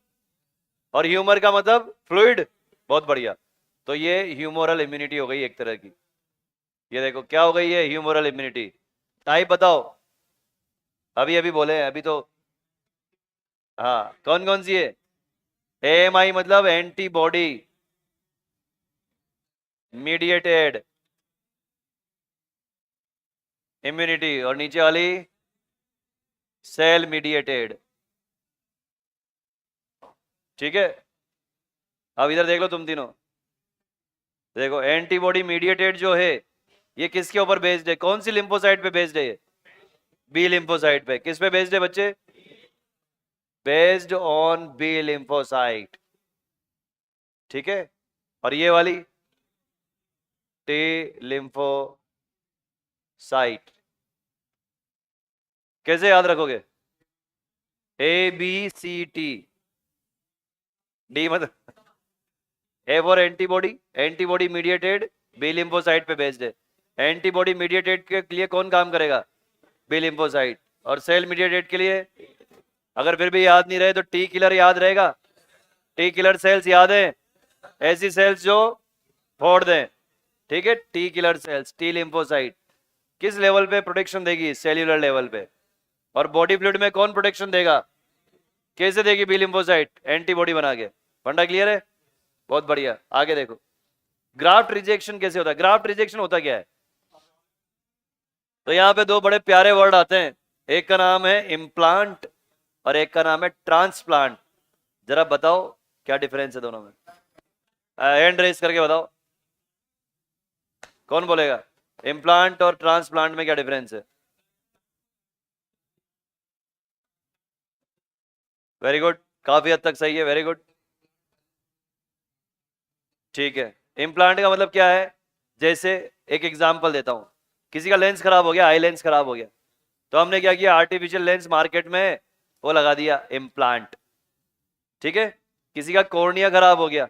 और ह्यूमर का मतलब फ्लूइड। बहुत बढ़िया। तो ये ह्यूमोरल इम्यूनिटी हो गई एक तरह की। ये देखो क्या हो गई है, ह्यूमोरल इम्यूनिटी। टाइप बताओ, अभी अभी बोले हैं, अभी तो। हाँ, कौन कौन सी है? AMI मतलब एंटीबॉडी मीडिएटेड इम्यूनिटी, और नीचे वाली सेल मीडिएटेड। ठीक है, अब इधर देख लो तुम तीनों, देखो एंटीबॉडी मीडिएटेड जो है ये किसके ऊपर बेस्ड है? कौन सी लिम्फोसाइट पे बेस्ड है? बी लिम्फोसाइट पे। किस पे बेस्ड है बच्चे? Based on B lymphocyte. ठीक है, और ये वाली टी लिम्फोसाइट। कैसे याद रखोगे? ABCT। डी मतलब A for antibody, antibody mediated, B lymphocyte पे बेस्ड है। एंटीबॉडी मीडिएटेड के लिए कौन काम करेगा? B lymphocyte. और सेल मीडिएटेड के लिए, अगर फिर भी याद नहीं रहे तो टी किलर याद रहेगा। टी किलर सेल्स याद है? ऐसी सेल्स जो फोड़ दें। ठीक है, T killer cells, T lymphocyte किस लेवल पे प्रोटेक्शन देगी? सेल्यूलर लेवल पे। और बॉडी फ्लूइड में कौन प्रोटेक्शन देगा? कैसे देगी? बी लिम्फोसाइट एंटीबॉडी बना के। फंडा क्लियर है? बहुत बढ़िया। आगे देखो, ग्राफ्ट रिजेक्शन कैसे होता है? ग्राफ्ट रिजेक्शन होता क्या है? तो यहां पे दो बड़े प्यारे वर्ड आते हैं, एक का नाम है इम्प्लांट और एक का नाम है ट्रांसप्लांट। जरा बताओ क्या डिफरेंस है दोनों में? हैंड रेस करके बताओ, कौन बोलेगा? इम्प्लांट और ट्रांसप्लांट में क्या डिफरेंस है? वेरी गुड, काफी हद तक सही है, वेरी गुड। ठीक है, इम्प्लांट का मतलब क्या है? जैसे एक एग्जांपल देता हूं, किसी का लेंस खराब हो गया, आई लेंस खराब हो गया, तो हमने क्या किया? आर्टिफिशियल लेंस मार्केट में वो लगा दिया, इम्प्लांट। ठीक है, किसी का कॉर्निया खराब हो गया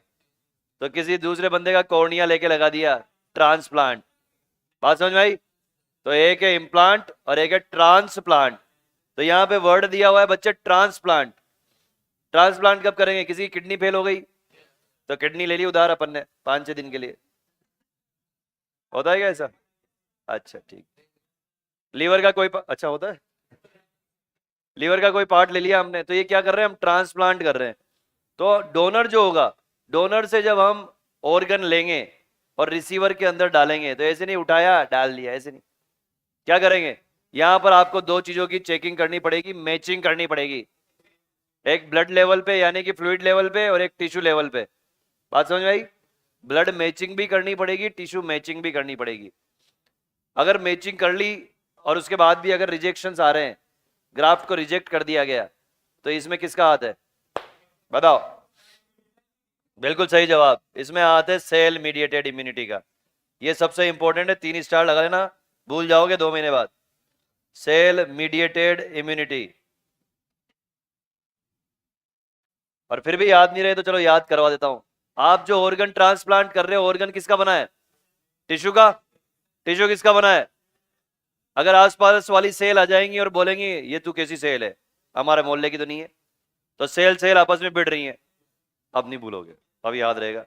तो किसी दूसरे बंदे का कॉर्निया लेके लगा दिया, ट्रांसप्लांट। बात समझ में आई? तो एक है इम्प्लांट और एक है ट्रांसप्लांट। तो यहां पे वर्ड दिया हुआ है बच्चे, ट्रांसप्लांट। ट्रांसप्लांट कब करेंगे? किसी की किडनी फेल हो गई तो किडनी ले ली उधार अपन ने 5-6 दिन के लिए, होता है क्या ऐसा? अच्छा ठीक। लीवर का कोई अच्छा होता है, लीवर का कोई पार्ट ले लिया हमने, तो ये क्या कर रहे हैं? हम ट्रांसप्लांट कर रहे हैं। तो डोनर जो होगा, डोनर से जब हम ऑर्गन लेंगे और रिसीवर के अंदर डालेंगे, तो ऐसे नहीं उठाया डाल दिया, ऐसे नहीं। क्या करेंगे? यहां पर आपको दो चीजों की चेकिंग करनी पड़ेगी, मैचिंग करनी पड़ेगी। एक ब्लड लेवल पे यानी कि फ्लूइड लेवल पे, और एक टिश्यू लेवल पे। बात समझ में आई? ब्लड मैचिंग भी करनी पड़ेगी, टिश्यू मैचिंग भी करनी पड़ेगी। अगर मैचिंग कर ली और उसके बाद भी अगर रिजेक्शंस आ रहे हैं, ग्राफ्ट को रिजेक्ट कर दिया गया, तो इसमें किसका हाथ है? बताओ। बिल्कुल सही जवाब, इसमें हाथ है सेल मीडिएटेड इम्यूनिटी का। ये सबसे इंपॉर्टेंट है, 3 स्टार लगा लेना, भूल जाओगे 2 महीने बाद। Cell mediated immunity. और फिर भी याद नहीं रहे तो चलो याद करवा देता हूं। आप जो ऑर्गन ट्रांसप्लांट कर रहे हो, ऑर्गन किसका बना है? टिश्यू का। टिश्यू किसका बना है? अगर आसपास वाली सेल आ जाएंगी और बोलेंगी ये तू कैसी सेल है, हमारे मोहल्ले की तो नहीं है, तो सेल सेल आपस में भिड़ रही है। अब नहीं भूलोगे, अब याद रहेगा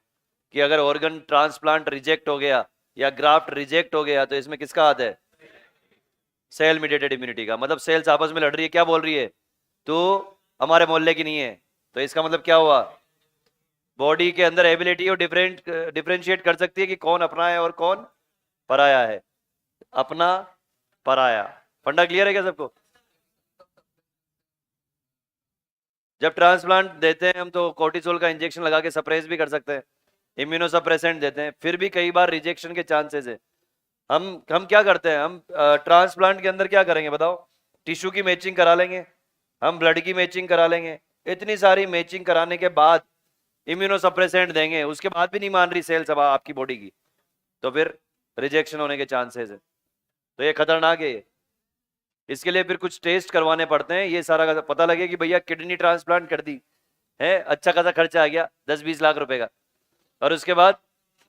कि अगर ऑर्गन ट्रांसप्लांट रिजेक्ट हो गया या ग्राफ्ट रिजेक्ट हो गया, तो इसमें किसका हाथ है? सेल मीडिएटेड इम्यूनिटी का। मतलब सेल्स आपस में लड़ रही है, क्या बोल रही है? तो हमारे मोहल्ले की नहीं है। तो इसका मतलब क्या हुआ? बॉडी के अंदर एबिलिटी और डिफरेंशिएट कर सकती है कि कौन अपना है और कौन पराया है। अपना, पराया। फंडा क्लियर है क्या सबको? जब ट्रांसप्लांट देते हैं हम तो कोर्टिसोल का इंजेक्शन लगा के सप्रेस भी कर सकते हैं, इम्यूनो सप्रेसेंट देते हैं, फिर भी कई बार रिजेक्शन के चांसेस है। हम क्या करते हैं, हम ट्रांसप्लांट के अंदर क्या करेंगे बताओ? टिश्यू की मैचिंग करा लेंगे, हम ब्लड की मैचिंग करा लेंगे, इतनी सारी मैचिंग कराने के बाद इम्यूनो सप्रेसेंट देंगे, उसके बाद भी नहीं मान रही सेल्स अब आपकी बॉडी की, तो फिर रिजेक्शन होने के चांसेस है। तो ये खतरनाक है। इसके लिए फिर कुछ टेस्ट करवाने पड़ते हैं, ये सारा का पता लगे कि भैया किडनी ट्रांसप्लांट कर दी है, अच्छा खासा खर्चा आ गया 10-20 लाख रुपए का, और उसके बाद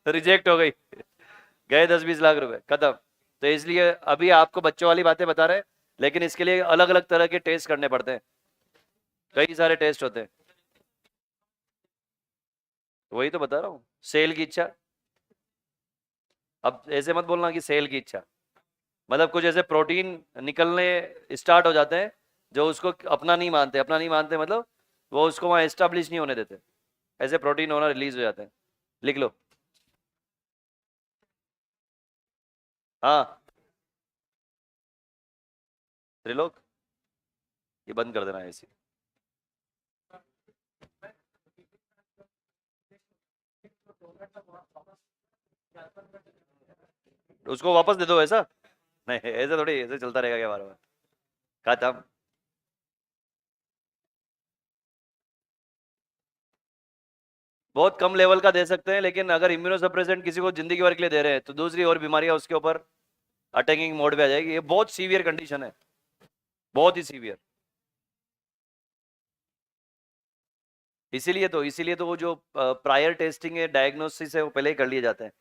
रिजेक्ट हो गई, गए 10-20 लाख रुपए खत्म। तो इसलिए अभी आपको बच्चों वाली बातें बता रहे हैं, लेकिन इसके लिए अलग अलग तरह के टेस्ट करने पड़ते हैं, कई सारे टेस्ट होते हैं। वही तो बता रहा हूँ, सेल की इच्छा। अब ऐसे मत बोलना कि सेल की इच्छा, मतलब कुछ ऐसे प्रोटीन निकलने स्टार्ट हो जाते हैं जो उसको अपना नहीं मानते, अपना नहीं मानते मतलब वो उसको वहां एस्टाब्लिश नहीं होने देते, ऐसे प्रोटीन होना रिलीज हो जाते हैं। लिख लो। हाँ, त्रिलोक, ये बंद कर देना ऐसी। उसको वापस दे दो ऐसा, नहीं ऐसे थोड़ी, ऐसे चलता रहेगा क्या बार बार? खत्म। बहुत कम लेवल का दे सकते हैं, लेकिन अगर इम्यूनो सप्रेसेंट किसी को जिंदगी भर के लिए दे रहे हैं तो दूसरी और बीमारियां उसके ऊपर अटैकिंग मोड पे आ जाएगी, ये बहुत सीवियर कंडीशन है, बहुत ही सीवियर। इसीलिए तो वो जो प्रायर टेस्टिंग है, डायग्नोसिस है, वो पहले ही कर लिए जाते हैं,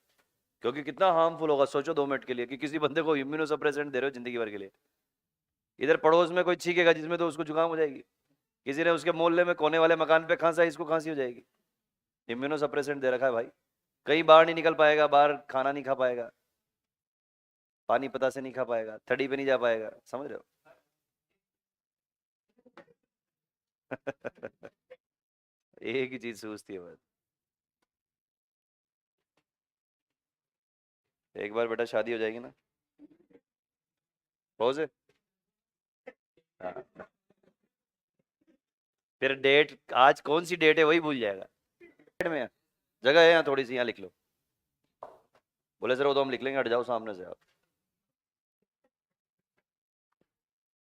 क्योंकि कितना हार्मफुल होगा सोचो 2 मिनट के लिए कि किसी बंदे को इम्यूनो सप्रेसेंट दे रहे हो जिंदगी भर के लिए। इधर पड़ोस में कोई छींकेगा जिसमें, तो उसको जुकाम हो जाएगी, किसी ने उसके मोहल्ले में कोने वाले मकान पे खांसा, इसको खांसी हो जाएगी। इम्यूनो सप्रेसेंट दे रखा है भाई, कहीं बाहर नहीं निकल पाएगा, बाहर खाना नहीं खा पाएगा, पानी पता से नहीं खा पाएगा, थड़ी पे नहीं जा पाएगा, समझ रहे हो? एक ही चीज सोचती है बस। एक बार बेटा शादी हो जाएगी ना, हो से, हाँ, फिर डेट, आज कौन सी डेट है वही भूल जाएगा। डेट में है, जगह है यहाँ थोड़ी सी, यहाँ लिख लो। बोले सर वो तो हम लिख लेंगे, हट जाओ सामने से आप।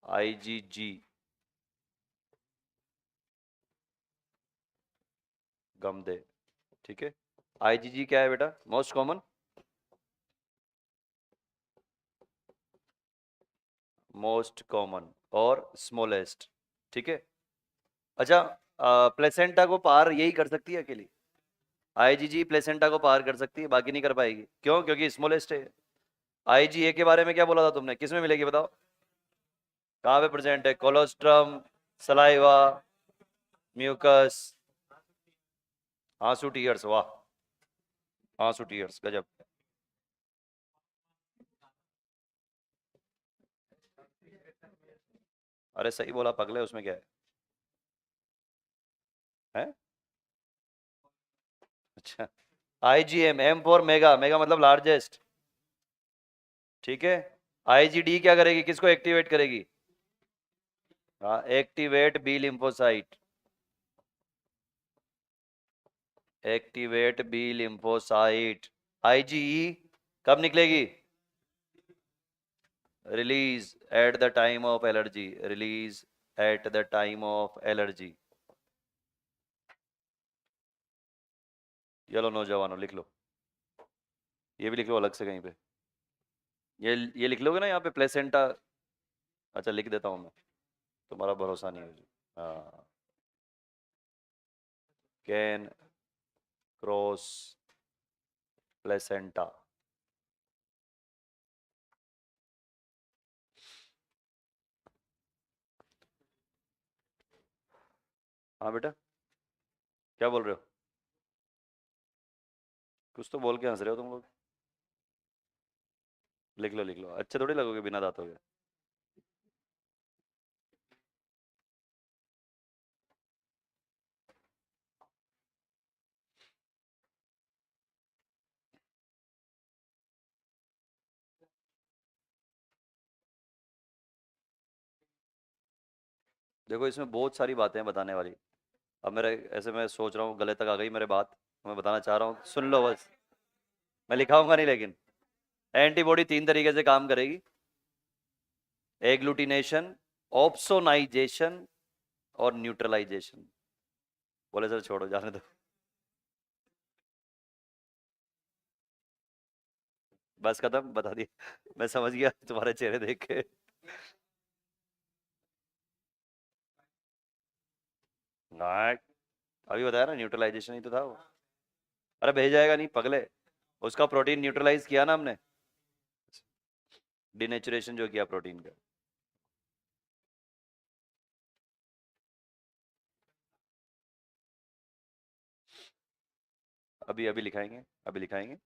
IgG, गम दे, ठीक है। IgG क्या है बेटा? मोस्ट कॉमन, मोस्ट कॉमन और स्मॉलेस्ट, ठीक है। अच्छा, प्लेसेंटा को पार यही कर सकती है अकेली, IgG प्लेसेंटा को पार कर सकती है, बाकी नहीं कर पाएगी, क्यों? क्योंकि स्मॉलेस्ट है। IgA के बारे में क्या बोला था तुमने, किसमें मिलेगी बताओ? कहाँ पे प्रेजेंट है? कोलोस्ट्रम, सलाइवा, म्यूकस, आंसू, टीयर्स, वाह, आंसू टीयर्स, गजब। अरे सही बोला पगले, उसमें क्या है? हैं? अच्छा, IgM, M for mega, mega मतलब लार्जेस्ट, ठीक है। IgD क्या करेगी, किसको एक्टिवेट करेगी? हाँ, activate B lymphocyte, activate B lymphocyte. IgE कब निकलेगी? Release at the time of allergy, release at the time of allergy. ये लो नौजवानों, लिख लो, ये भी लिख लो अलग से कहीं पे, ये लिख लोगे ना यहाँ पे प्लेसेंटा। अच्छा लिख देता हूँ मैं, तुम्हारा भरोसा नहीं है मुझे। हाँ, कैन क्रॉस प्लेसेंटा। हाँ बेटा, क्या बोल रहे हो? कुछ तो बोल के हंस रहे हो तुम लोग। लिख लो लिख लो, अच्छे थोड़ी लगोगे बिना दांतों के। देखो इसमें बहुत सारी बातें हैं बताने वाली। अब मेरे ऐसे मैं सोच रहा हूँ गले तक आ गई मेरे बात, मैं बताना चाह रहा हूँ, सुन लो बस। मैं लिखाऊंगा नहीं लेकिन। एंटीबॉडी 3 तरीके से काम करेगी। एग्लूटिनेशन, ऑप्सोनाइजेशन और न्यूट्रलाइजेशन। बोले सर छोड़ो जाने दो। बस खत्म, बता दिया। मैं समझ गया तुम्हारे चेहरे देख के। नाट, अभी बताया ना न्यूट्रलाइजेशन ही तो था वो। अरे भेज जाएगा नहीं पगले, उसका प्रोटीन न्यूट्रलाइज किया ना हमने, डिनेचुरेशन जो किया प्रोटीन का। अभी अभी लिखाएंगे, अभी लिखाएंगे।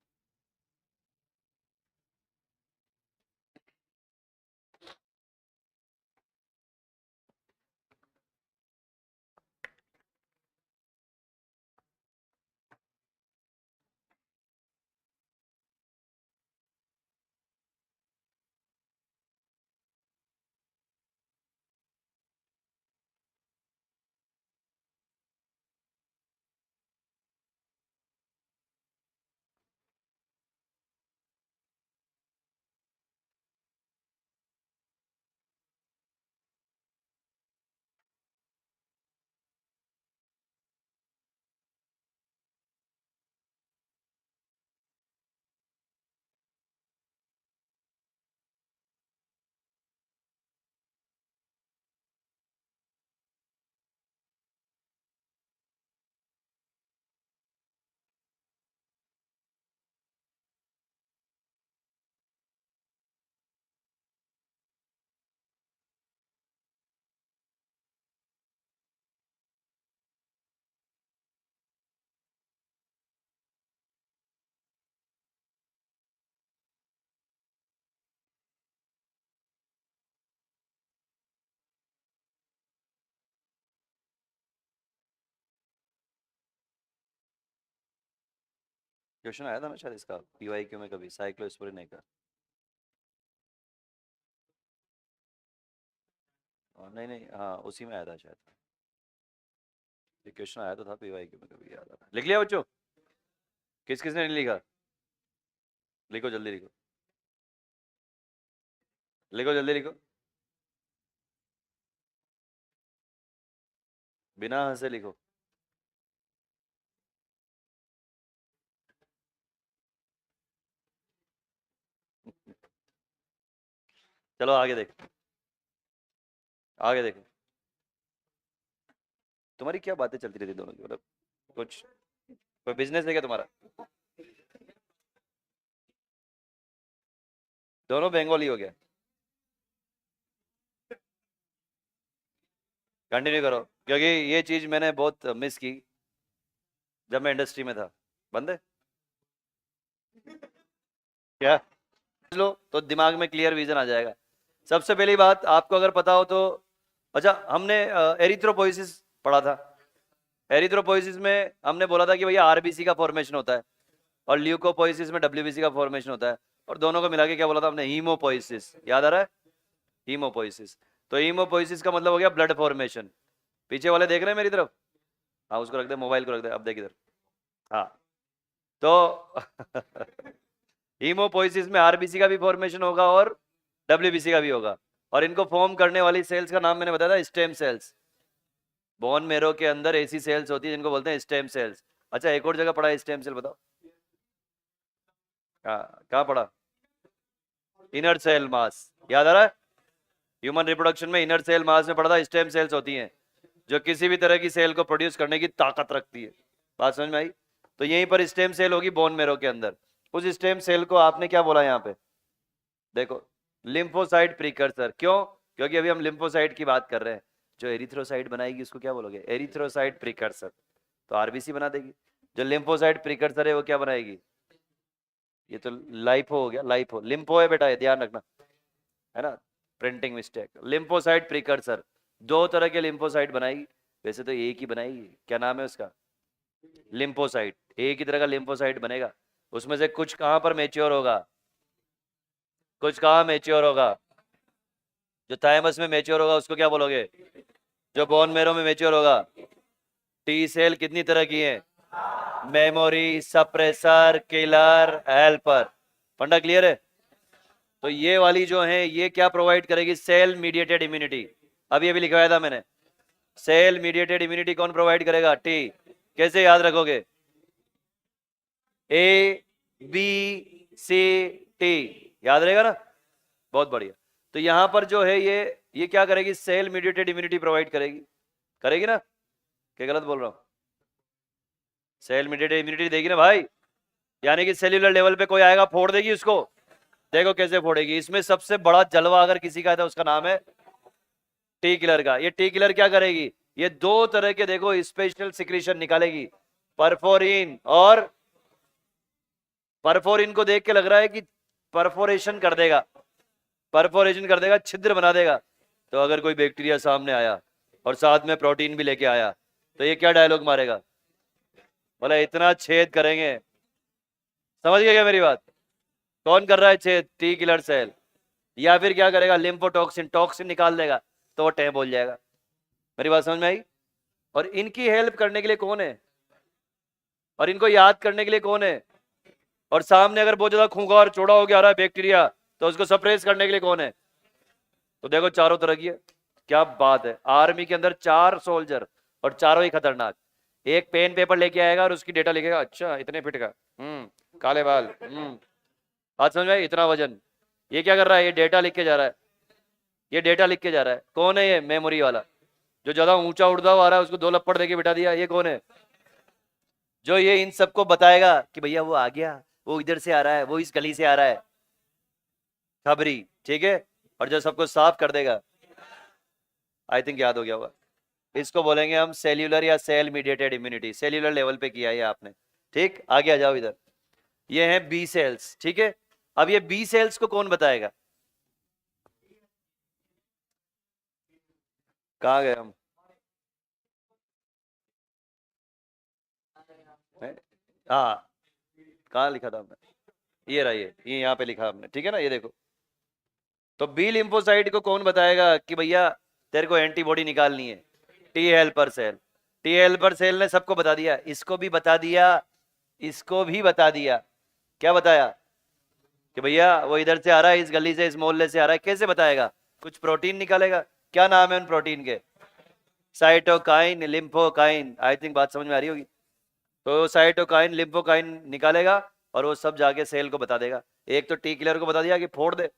क्वेश्चन आया था ना शायद इसका पीवाईक्यू में कभी, साइक्लोस्पोरिन का। नहीं नहीं, हाँ उसी में आया था शायद। ये क्वेश्चन आया तो था पीवाईक्यू में कभी, याद आ रहा है। लिख लिया बच्चों? किस किसने नहीं लिखा? लिखो जल्दी लिखो, लिखो जल्दी लिखो, बिना हंसे लिखो। चलो आगे देखो, आगे देखो। तुम्हारी क्या बातें चलती रहती दोनों की, मतलब कुछ कोई बिजनेस है क्या तुम्हारा? दोनों बंगाली हो गया। कंटिन्यू करो, क्योंकि ये चीज मैंने बहुत मिस की जब मैं इंडस्ट्री में था। बंद है क्या? लो तो दिमाग में क्लियर विजन आ जाएगा। सबसे पहली बात आपको अगर पता हो तो, अच्छा हमने एरिथ्रोपोइसिस पढ़ा था। एरिथ्रोपोइसिस में हमने बोला था कि भैया आरबीसी का फॉर्मेशन होता है, और ल्यूकोपोइसिस में डब्ल्यूबीसी का फॉर्मेशन होता है, और दोनों को मिला के क्या बोला था हमने? हीमोपोइसिस। याद आ रहा है? हीमोपोइसिस। तो हीमोपोइसिस का मतलब हो गया ब्लड फॉर्मेशन। पीछे वाले देख रहे हैं मेरी तरफ? हाँ उसको रख दे, मोबाइल को रख दे, अब देख इधर। हाँ तो हीमोपोइसिस में आरबीसी का भी फॉर्मेशन होगा और डब्ल्यूबीसी का भी होगा, और इनको फॉर्म करने वाली सेल्स का नाम मैंने बताया था स्टेम सेल्स। बोन मेरो के अंदर ऐसी सेल्स होती है जिनको बोलते हैं स्टेम सेल्स। अच्छा एक और जगह पढ़ा है स्टेम सेल, बताओ कहाँ पढ़ा? Inner cell mass. याद आ रहा है? ह्यूमन रिप्रोडक्शन में इनर सेल मास में पढ़ा था स्टेम सेल्स होती हैं, जो किसी भी तरह की सेल को प्रोड्यूस करने की ताकत रखती है। बात समझ में आई? तो यहीं पर स्टेम सेल होगी बोन मेरो के अंदर। उस स्टेम सेल को आपने क्या बोला यहाँ पे? देखो, लिम्फोसाइट प्रीकर्सर। क्यों? क्योंकि अभी हम लिम्फोसाइट की बात कर रहे हैं। जो एरिथ्रोसाइट बनाएगी उसको क्या बोलोगे? Erythrocyte precursor. तो आरबीसी बना देगी। जो लिम्फोसाइट प्रीकर्सर है वो क्या बनाएगी? ये तो लाइफो हो गया, लाइफो। लिम्फो है बेटा, ये ध्यान रखना, है ना? Printing mistake. लिम्फोसाइट प्रीकर्सर दो तरह के लिम्फोसाइट बनाएगी। वैसे तो एक ही बनाएगी, क्या नाम है उसका? लिम्फोसाइट। एक ही तरह का लिम्फोसाइट बनेगा। उसमें से कुछ कहां पर मेच्योर होगा, कुछ कहां मेच्योर होगा? जो थाइमस में मेच्योर होगा उसको क्या बोलोगे? जो बोन मेरो में मेच्योर होगा। टी सेल कितनी तरह की है? Memory, suppressor, killer, helper. फंडा क्लियर है? तो ये वाली जो है ये क्या प्रोवाइड करेगी? Cell mediated immunity. अभी अभी लिखवाया था मैंने। सेल मीडिएटेड इम्यूनिटी कौन प्रोवाइड करेगा? टी। कैसे याद रखोगे? ए बी सी टी, याद रहेगा ना? बहुत बढ़िया। तो यहां पर जो है ये क्या करेगी? सेल मीडिएटेड इम्यूनिटी प्रोवाइड करेगी। करेगी ना? क्या गलत बोल रहा हूं? सेल मीडिएटेड इम्यूनिटी देगी ना भाई। यानी कि सेल्यूलर लेवल पे कोई आएगा फोड़ देगी उसको। देखो कैसे फोड़ेगी। इसमें सबसे बड़ा जलवा अगर किसी का है तो उसका नाम है टी किलर का। ये टी किलर क्या करेगी? ये दो तरह के देखो स्पेशल सिक्रीशन निकालेगी, परफोरिन और परफोरिन को देख के लग रहा है कि परफोरेशन कर देगा, परफोरेशन कर देगा, छिद्र बना देगा। तो अगर कोई बैक्टीरिया सामने आया और साथ में प्रोटीन भी लेके आया तो ये क्या डायलॉग मारेगा? बोला इतना छेद करेंगे। समझ गए क्या मेरी बात? कौन कर रहा है छेद? T killer cell. या फिर क्या करेगा? लिम्फोटॉक्सिन, टॉक्सिन निकाल देगा तो वो टें बोल जाएगा। मेरी बात समझ में आई? और इनकी हेल्प करने के लिए कौन है? और इनको याद करने के लिए कौन है? और सामने अगर बहुत ज्यादा खूंखार चौड़ा हो गया आ रहा है बैक्टीरिया तो उसको सप्रेस करने के लिए कौन है? तो देखो चारों तरह की है। क्या बात है! आर्मी के अंदर 4 सोल्जर और चारों ही खतरनाक। एक पेन पेपर लेके आएगा और उसकी डेटा लिखेगा, अच्छा इतने फिट का, काले बाल, बात समझ में आई? इतना वजन। ये क्या कर रहा है? ये डेटा लिख के जा रहा है। ये डेटा लिख के जा रहा है। कौन है ये? मेमोरी वाला। जो ज्यादा ऊंचा उड़ता हुआ आ रहा है उसको 2 लपड़ देके बिठा दिया। ये कौन है? जो ये इन सबको बताएगा कि भैया वो आ गया, वो इधर से आ रहा है, वो इस गली से आ रहा है। खबरी, ठीक है। और जो सबको साफ कर देगा। आई थिंक याद हो गया होगा। इसको बोलेंगे हम सेल्यूलर या cell mediated immunity. Cellular level पे किया है आपने। ठीक, आगे आ जाओ इधर। ये है बी सेल्स, ठीक है। अब ये बी सेल्स को कौन बताएगा? कहाँ गए हम? हाँ, कहाँ लिखा था हमने? ये रहा, ये यहाँ पे लिखा हमने, ठीक है ना? ये देखो। तो बी लिम्फोसाइट को कौन बताएगा कि भैया तेरे को एंटीबॉडी निकालनी है? T helper cell. T helper cell ने सबको बता दिया, इसको भी बता दिया, इसको भी बता दिया। क्या बताया? कि भैया वो इधर से आ रहा है, इस गली से, इस मोहल्ले से आ रहा है। कैसे बताएगा? कुछ प्रोटीन निकालेगा। क्या नाम है उन प्रोटीन के? साइटोकाइन, लिम्फोकाइन। आई थिंक बात समझ में आ रही होगी। तो साइटोकाइन, लिम्फोकाइन निकालेगा और वो सब जाके सेल को बता देगा। एक तो टी किलर को बता दिया कि फोड़ दे।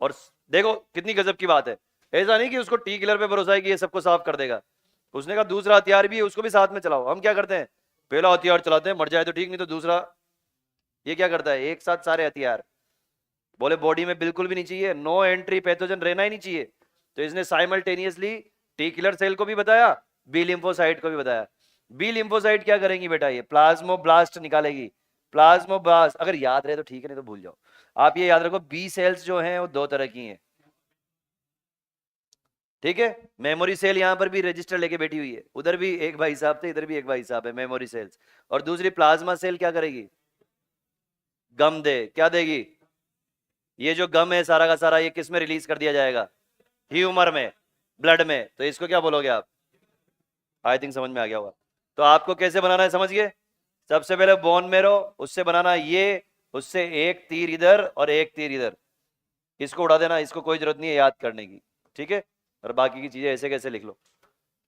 और देखो कितनी गजब की बात है। ऐसा नहीं कि उसको टी किलर पे भरोसा है कि ये सबको साफ कर देगा। उसने कहा दूसरा हथियार भी है, उसको भी साथ में चलाओ। हम क्या करते हैं? पहला हथियार चलाते हैं, मर जाए तो ठीक, नहीं तो दूसरा। ये क्या करता है? एक साथ सारे हथियार। बोले बॉडी में बिल्कुल भी नहीं चाहिए, नो एंट्री पैथोजन रहना ही नहीं चाहिए। तो इसने साइमल्टेनियसली टी किलर सेल को भी बताया, बी लिम्फोसाइट को भी बताया। बी लिम्फोसाइट क्या करेंगी बेटा? ये प्लाज्मोब्लास्ट निकालेगी। प्लाज्मोब्लास्ट अगर याद रहे तो ठीक है, नहीं तो भूल जाओ। आप ये याद रखो, बी सेल्स जो हैं वो 2 तरह की हैं, ठीक है। मेमोरी सेल यहां पर भी रजिस्टर लेके बैठी हुई है, उधर भी एक भाई साहब थे, इधर भी एक भाई साहब है, मेमोरी सेल्स। और दूसरी प्लाज्मा सेल क्या करेगी? गम दे। क्या देगी? ये जो गम है सारा का सारा, ये किस में रिलीज कर दिया जाएगा? ह्यूमर में, ब्लड में। तो इसको क्या बोलोगे आप? आई थिंक समझ में आ गया होगा। तो आपको कैसे बनाना है समझ गए? सबसे पहले बोन मेरो, उससे बनाना ये, उससे एक तीर इधर और एक तीर इधर। इसको उड़ा देना, इसको कोई जरूरत नहीं है याद करने की, ठीक है। और बाकी की चीजें ऐसे कैसे लिख लो,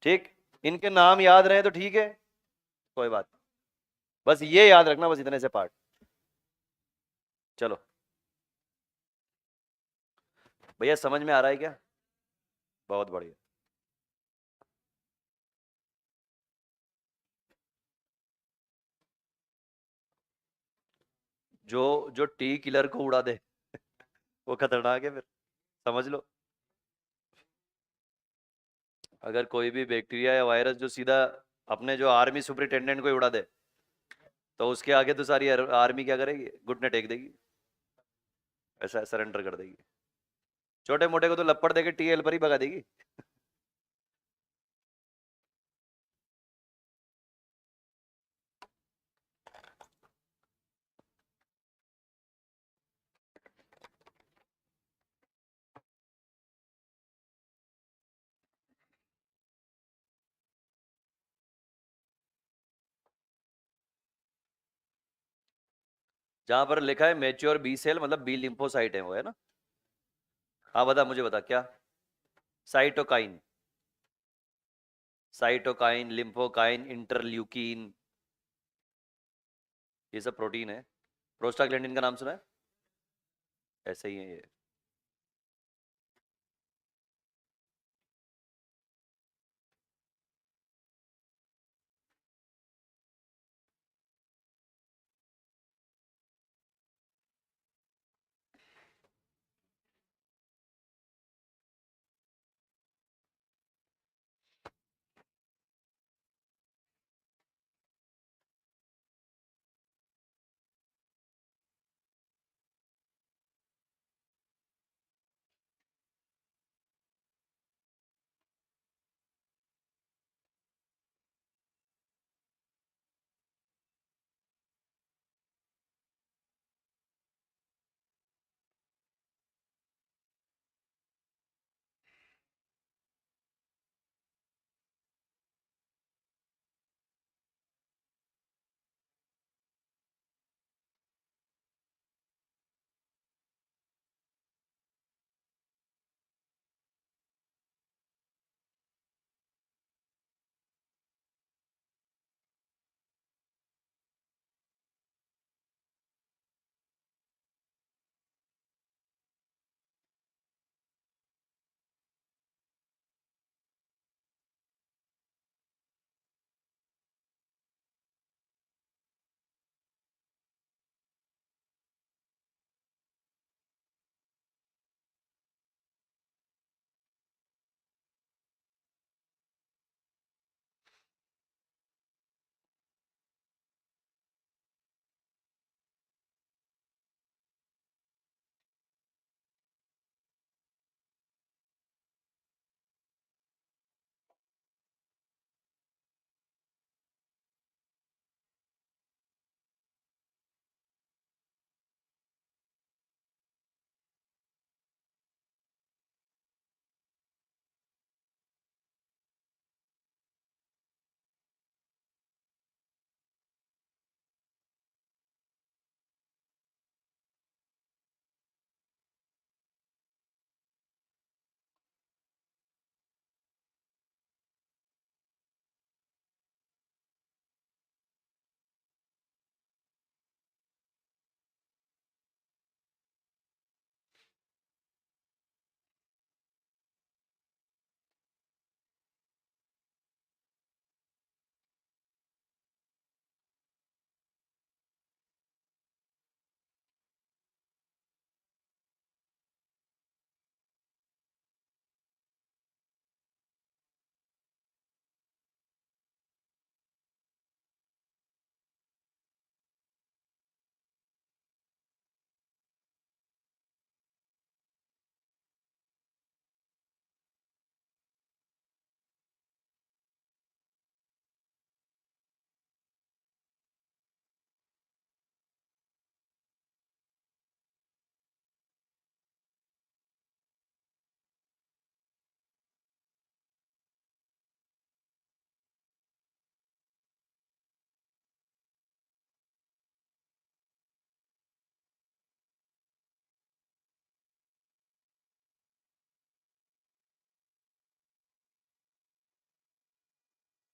ठीक। इनके नाम याद रहे तो ठीक है, कोई बात नहीं। बस ये याद रखना, बस इतने से पार्ट। चलो भैया, समझ में आ रहा है क्या? बहुत बढ़िया। जो जो टी किलर को उड़ा दे वो खतरनाक है फिर, समझ लो। अगर कोई भी बैक्टीरिया या वायरस जो सीधा अपने जो आर्मी सुपरिटेंडेंट को ही उड़ा दे तो उसके आगे तो सारी आर्मी क्या करेगी? घुटने टेक देगी, ऐसा सरेंडर कर देगी। छोटे मोटे को तो लपड़ देके टीएल पर ही भगा देगी। जहां पर लिखा है मेच्योर बी सेल मतलब बी लिम्फोसाइट है वो, है ना? हाँ बता, मुझे बता क्या। साइटोकाइन, साइटोकाइन, लिम्फोकाइन, इंटरल्यूकिन, ये सब प्रोटीन है। प्रोस्टाग्लैंडिन का नाम सुना है? ऐसे ही है ये।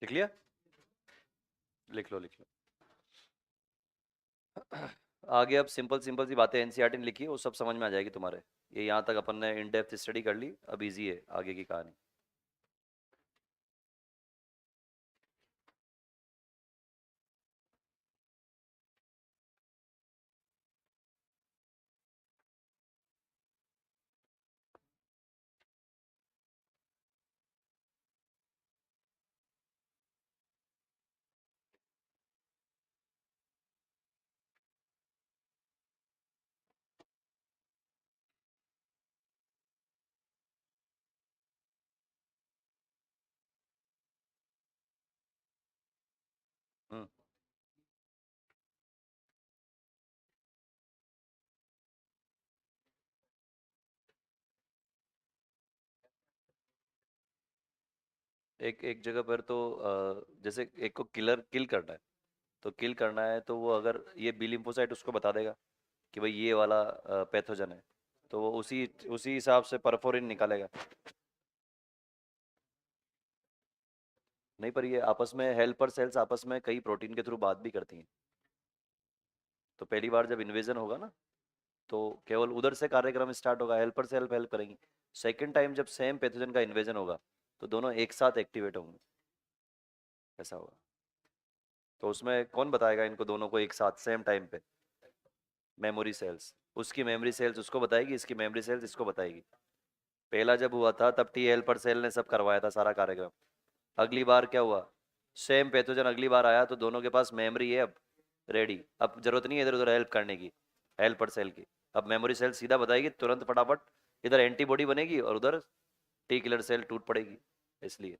लिख लिया? लिख लो लिख लो। आगे अब सिंपल सिंपल सी बातें एनसीईआरटी ने लिखी है वो सब समझ में आ जाएगी तुम्हारे। ये यहाँ तक अपन ने इन डेप्थ स्टडी कर ली, अब इजी है आगे की कहानी। हम्म। एक एक जगह पर तो जैसे एक को किल करना है, तो किल करना है तो वो अगर ये बी लिम्फोसाइट उसको बता देगा कि भाई ये वाला पैथोजन है, तो वो उसी उसी हिसाब से परफोरिन निकालेगा। नहीं, पर ये आपस में हेल्पर सेल्स आपस में कई प्रोटीन के थ्रू बात भी करती हैं। तो पहली बार जब इन्वेजन होगा ना, तो केवल उधर से कार्यक्रम स्टार्ट होगा, हेल्पर से हेल्प करेंगी। सेकेंड टाइम जब सेम पैथोजन का इन्वेजन होगा तो दोनों एक साथ एक्टिवेट होंगे, ऐसा होगा। तो उसमें कौन बताएगा इनको दोनों को एक साथ सेम टाइम पे? Memory cells. उसकी मेमोरी सेल्स उसको बताएगी, इसकी मेमोरी सेल्स इसको बताएगी। पहला जब हुआ था तब टी हेल्पर सेल ने सब करवाया था सारा कार्यक्रम। अगली बार क्या हुआ, सेम पैथोजन अगली बार आया तो दोनों के पास मेमोरी है अब रेडी, अब जरूरत नहीं है इधर उधर हेल्प करने की हेल्पर सेल की। अब मेमोरी सेल सीधा बताएगी तुरंत फटाफट, इधर एंटीबॉडी बनेगी और उधर टी किलर सेल टूट पड़ेगी। इसलिए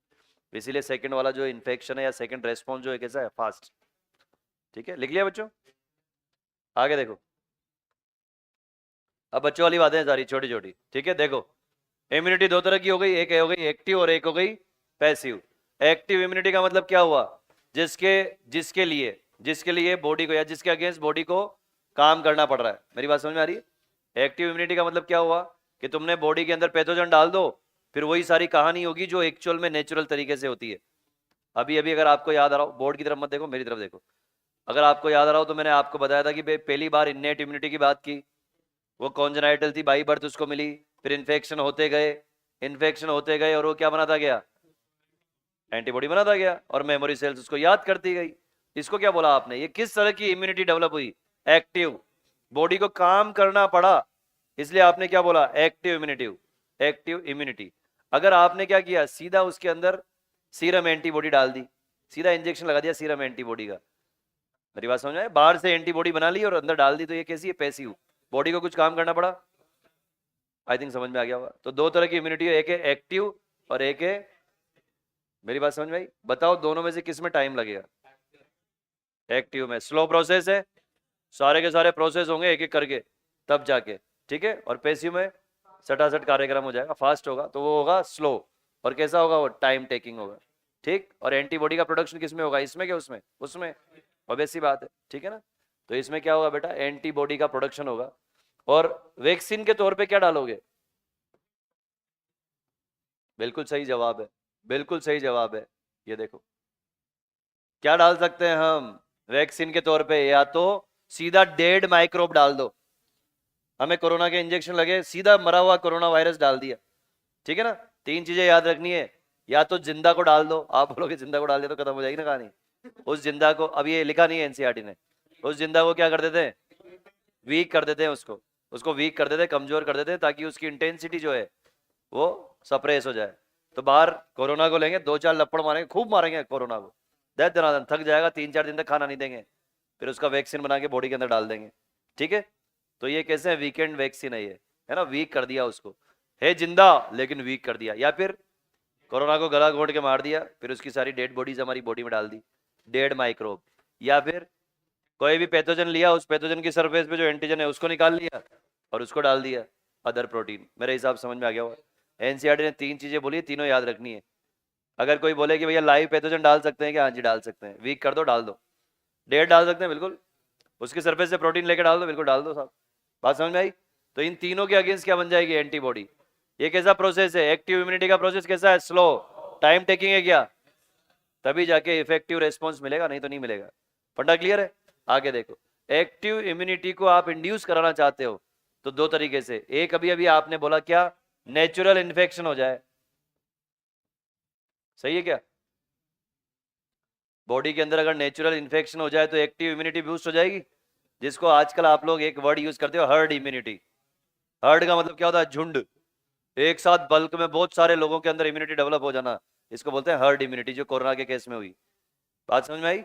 इसीलिए सेकंड वाला जो इन्फेक्शन है या सेकंड रेस्पॉन्स जो है कैसा है, फास्ट। ठीक है, लिख लिया बच्चों? आगे देखो, अब बच्चों वाली बातें सारी छोटी छोटी। ठीक है, देखो इम्यूनिटी दो तरह की हो गई, एक हो गई एक्टिव और एक हो गई पैसिव। एक्टिव इम्यूनिटी का मतलब क्या हुआ, जिसके जिसके लिए जिसके लिए बॉडी को या जिसके अगेंस्ट बॉडी को काम करना पड़ रहा है। मेरी बात समझ में आ रही है? एक्टिव इम्यूनिटी का मतलब क्या हुआ कि तुमने बॉडी के अंदर पैथोजन डाल दो, फिर वही सारी कहानी होगी जो एक्चुअल में नेचुरल तरीके से होती है। अभी अभी अगर आपको याद आ रहा हो, बोर्ड की तरफ मत देखो, मेरी तरफ देखो। अगर आपको याद आ रहा हो तो मैंने आपको बताया था कि पहली बार इन्नेट इम्यूनिटी की बात की, वो कॉन्जेनाइटल थी, बाई बर्थ उसको मिली, फिर इन्फेक्शन होते गए, इन्फेक्शन होते गए और वो क्या बनाता गया, एंटीबॉडी बनाता गया और मेमोरी सेल्स उसको याद करती गई। इसको क्या बोला आपने, ये किस तरह की इम्यूनिटी डेवलप हुई, एक्टिव। बॉडी को काम करना पड़ा, इसलिए आपने क्या बोला, एक्टिव इम्यूनिटी। Active immunity. अगर आपने क्या किया, सीधा उसके अंदर सीरम एंटीबॉडी डाल दी, सीधा इंजेक्शन लगा दिया सीरम एंटीबॉडी का, मेरी बात समझ में आए, बाहर से एंटीबॉडी बना ली और अंदर डाल दी, तो ये कैसी है, पैसिव। बॉडी को कुछ काम करना पड़ा। आई थिंक समझ में आ गया होगा। तो दो तरह की इम्यूनिटी है, एक है एक्टिव और एक है, मेरी बात समझ में आई? बताओ दोनों में से किस में टाइम लगेगा? एक्टिव में स्लो प्रोसेस है, सारे के सारे प्रोसेस होंगे एक एक करके तब जाके, ठीक है। और पैसिव में सटासट कार्यक्रम हो जाएगा, फास्ट होगा, तो वो होगा स्लो। और कैसा होगा वो, टाइम टेकिंग होगा, ठीक। और एंटीबॉडी का प्रोडक्शन किस में होगा, इसमें क्या उसमें, उसमें, ऑब्वियस बात है, ठीक है ना। तो इसमें क्या होगा बेटा, एंटीबॉडी का प्रोडक्शन होगा। और वैक्सीन के तौर पे क्या डालोगे? बिल्कुल सही जवाब है, बिल्कुल सही जवाब है। ये देखो क्या डाल सकते हैं हम वैक्सीन के तौर पे, या तो सीधा डेड माइक्रोब डाल दो, हमें कोरोना के इंजेक्शन लगे, सीधा मरा हुआ कोरोना वायरस डाल दिया, ठीक है ना। तीन चीजें याद रखनी है, या तो जिंदा को डाल दो, आप बोलोगे जिंदा को डाल दिया तो खत्म हो जाएगी ना कहानी। उस जिंदा को, अब ये लिखा नहीं है एनसीईआरटी ने, उस जिंदा को क्या कर देते हैं, वीक कर देते हैं, उसको उसको वीक कर देते हैं, कमजोर कर देते हैं, ताकि उसकी इंटेंसिटी जो है वो सप्रेस हो जाए। तो बाहर कोरोना को लेंगे, दो चार लपड़ मारेंगे, खूब मारेंगे कोरोना को, दैट दनादन थक जाएगा, 3-4 दिन तक खाना नहीं देंगे, फिर उसका वैक्सीन बना के बॉडी के अंदर डाल देंगे, ठीक है। तो ये कैसे है, वीकेंड वैक्सीन है ये, है ना, वीक कर दिया उसको, है जिंदा लेकिन वीक कर दिया। या फिर कोरोना को गला घोट के मार दिया, फिर उसकी सारी डेड बॉडीज हमारी बॉडी में डाल दी, डेड माइक्रोब। या फिर कोई भी पैथोजन लिया, उस पैथोजन की सरफेस पे जो एंटीजन है उसको निकाल लिया और उसको डाल दिया अदर प्रोटीन। मेरे हिसाब से समझ में आ गया होगा। एनसीईआरटी ने 3 चीजें बोली, तीनों याद रखनी है। अगर कोई बोले कि भैया लाइव पैथोजन डाल सकते हैं क्या, हाँ जी डाल सकते हैं, वीक कर दो डाल दो, डेड डाल सकते हैं बिल्कुल, उसकी सरफेस से प्रोटीन लेकर डाल दो, बिल्कुल डाल दो साहब। बात समझ में आई? तो इन तीनों के अगेंस्ट क्या बन जाएगी, एंटीबॉडी। ये कैसा प्रोसेस है, एक्टिव इम्यूनिटी का प्रोसेस कैसा है, स्लो, टाइम टेकिंग है क्या, तभी जाके इफेक्टिव रेस्पॉन्स मिलेगा, नहीं तो नहीं मिलेगा। फंडा क्लियर है? आगे देखो, एक्टिव इम्यूनिटी को आप इंड्यूस कराना चाहते हो तो दो तरीके से, एक अभी अभी आपने बोला क्या, नेचुरल इन्फेक्शन हो जाए, सही है क्या, बॉडी के अंदर अगर नेचुरल इन्फेक्शन हो जाए तो एक्टिव इम्यूनिटी बूस्ट हो जाएगी, जिसको आजकल आप लोग एक वर्ड यूज करते हो, हर्ड इम्यूनिटी। हर्ड का मतलब क्या होता है, झुंड, एक साथ बल्क में बहुत सारे लोगों के अंदर इम्यूनिटी डेवलप हो जाना, इसको बोलते हैं हर्ड इम्यूनिटी, जो कोरोना के केस में हुई। बात समझ में आई?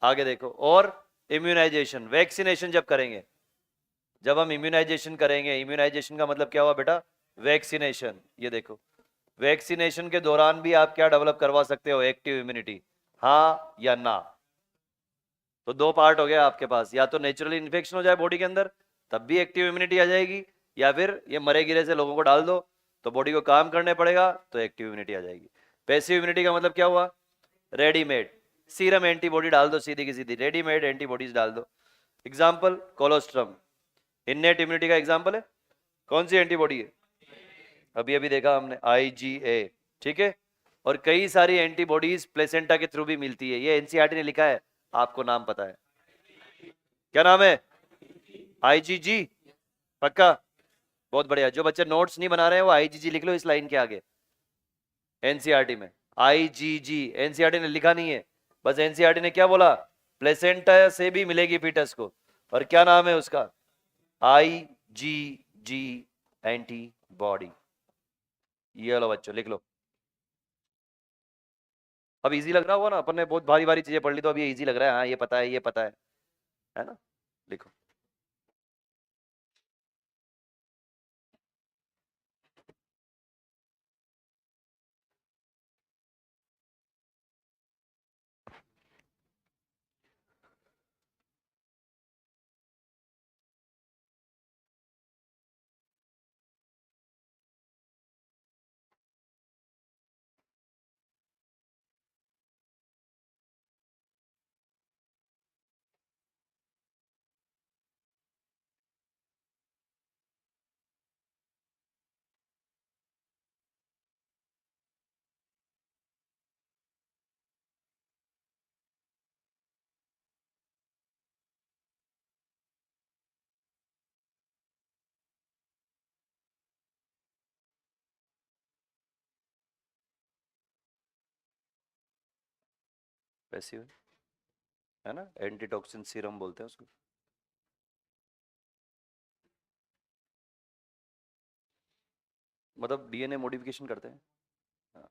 आगे देखो, और इम्यूनाइजेशन, वैक्सीनेशन जब करेंगे, जब हम इम्यूनाइजेशन करेंगे, इम्यूनाइजेशन का मतलब क्या हुआ बेटा, वैक्सीनेशन। ये देखो, वैक्सीनेशन के दौरान भी आप क्या डेवलप करवा सकते हो, एक्टिव इम्यूनिटी, हाँ या ना। तो दो पार्ट हो गया आपके पास, या तो नेचुरली इन्फेक्शन हो जाए बॉडी के अंदर तब भी एक्टिव इम्यूनिटी आ जाएगी, या फिर ये मरे गिरे से लोगों को डाल दो तो बॉडी को काम करने पड़ेगा तो एक्टिव इम्यूनिटी आ जाएगी। पैसिव इम्यूनिटी का मतलब क्या हुआ, रेडीमेड, सीरम एंटीबॉडी डाल दो, सीधी की सीधी रेडीमेड एंटीबॉडीज डाल दो। एग्जाम्पल कोलोस्ट्रम, इन्नेट इम्यूनिटी का एग्जाम्पल है। कौन सी एंटीबॉडी है? अभी अभी देखा हमने, IgA, ठीक है। और कई सारी एंटीबॉडीज प्लेसेंटा के थ्रू भी मिलती है, ये एनसीईआरटी ने लिखा है, आपको नाम पता है? क्या नाम है? IgG, पक्का? बहुत बढ़िया। जो बच्चे नोट्स नहीं बना रहे हैं वो IgG लिख लो इस लाइन के आगे, एनसीईआरटी में IgG। एनसीईआरटी ने लिखा नहीं है, बस एनसीईआरटी ने क्या बोला, प्लेसेंटा से भी मिलेगी फीटस को, और क्या नाम है उसका? IgG antibody. ये लो बच्चों, लिख लो। अब इजी लग रहा होगा ना, अपन ने बहुत भारी भारी चीजें पढ़ ली तो अब ये इजी लग रहा है, हाँ ये पता है, ये पता है ना? लिखो। पैसिव है ना, एंटीटॉक्सिन सीरम बोलते हैं उसको। मतलब DNA मॉडिफिकेशन करते हैं। हाँ।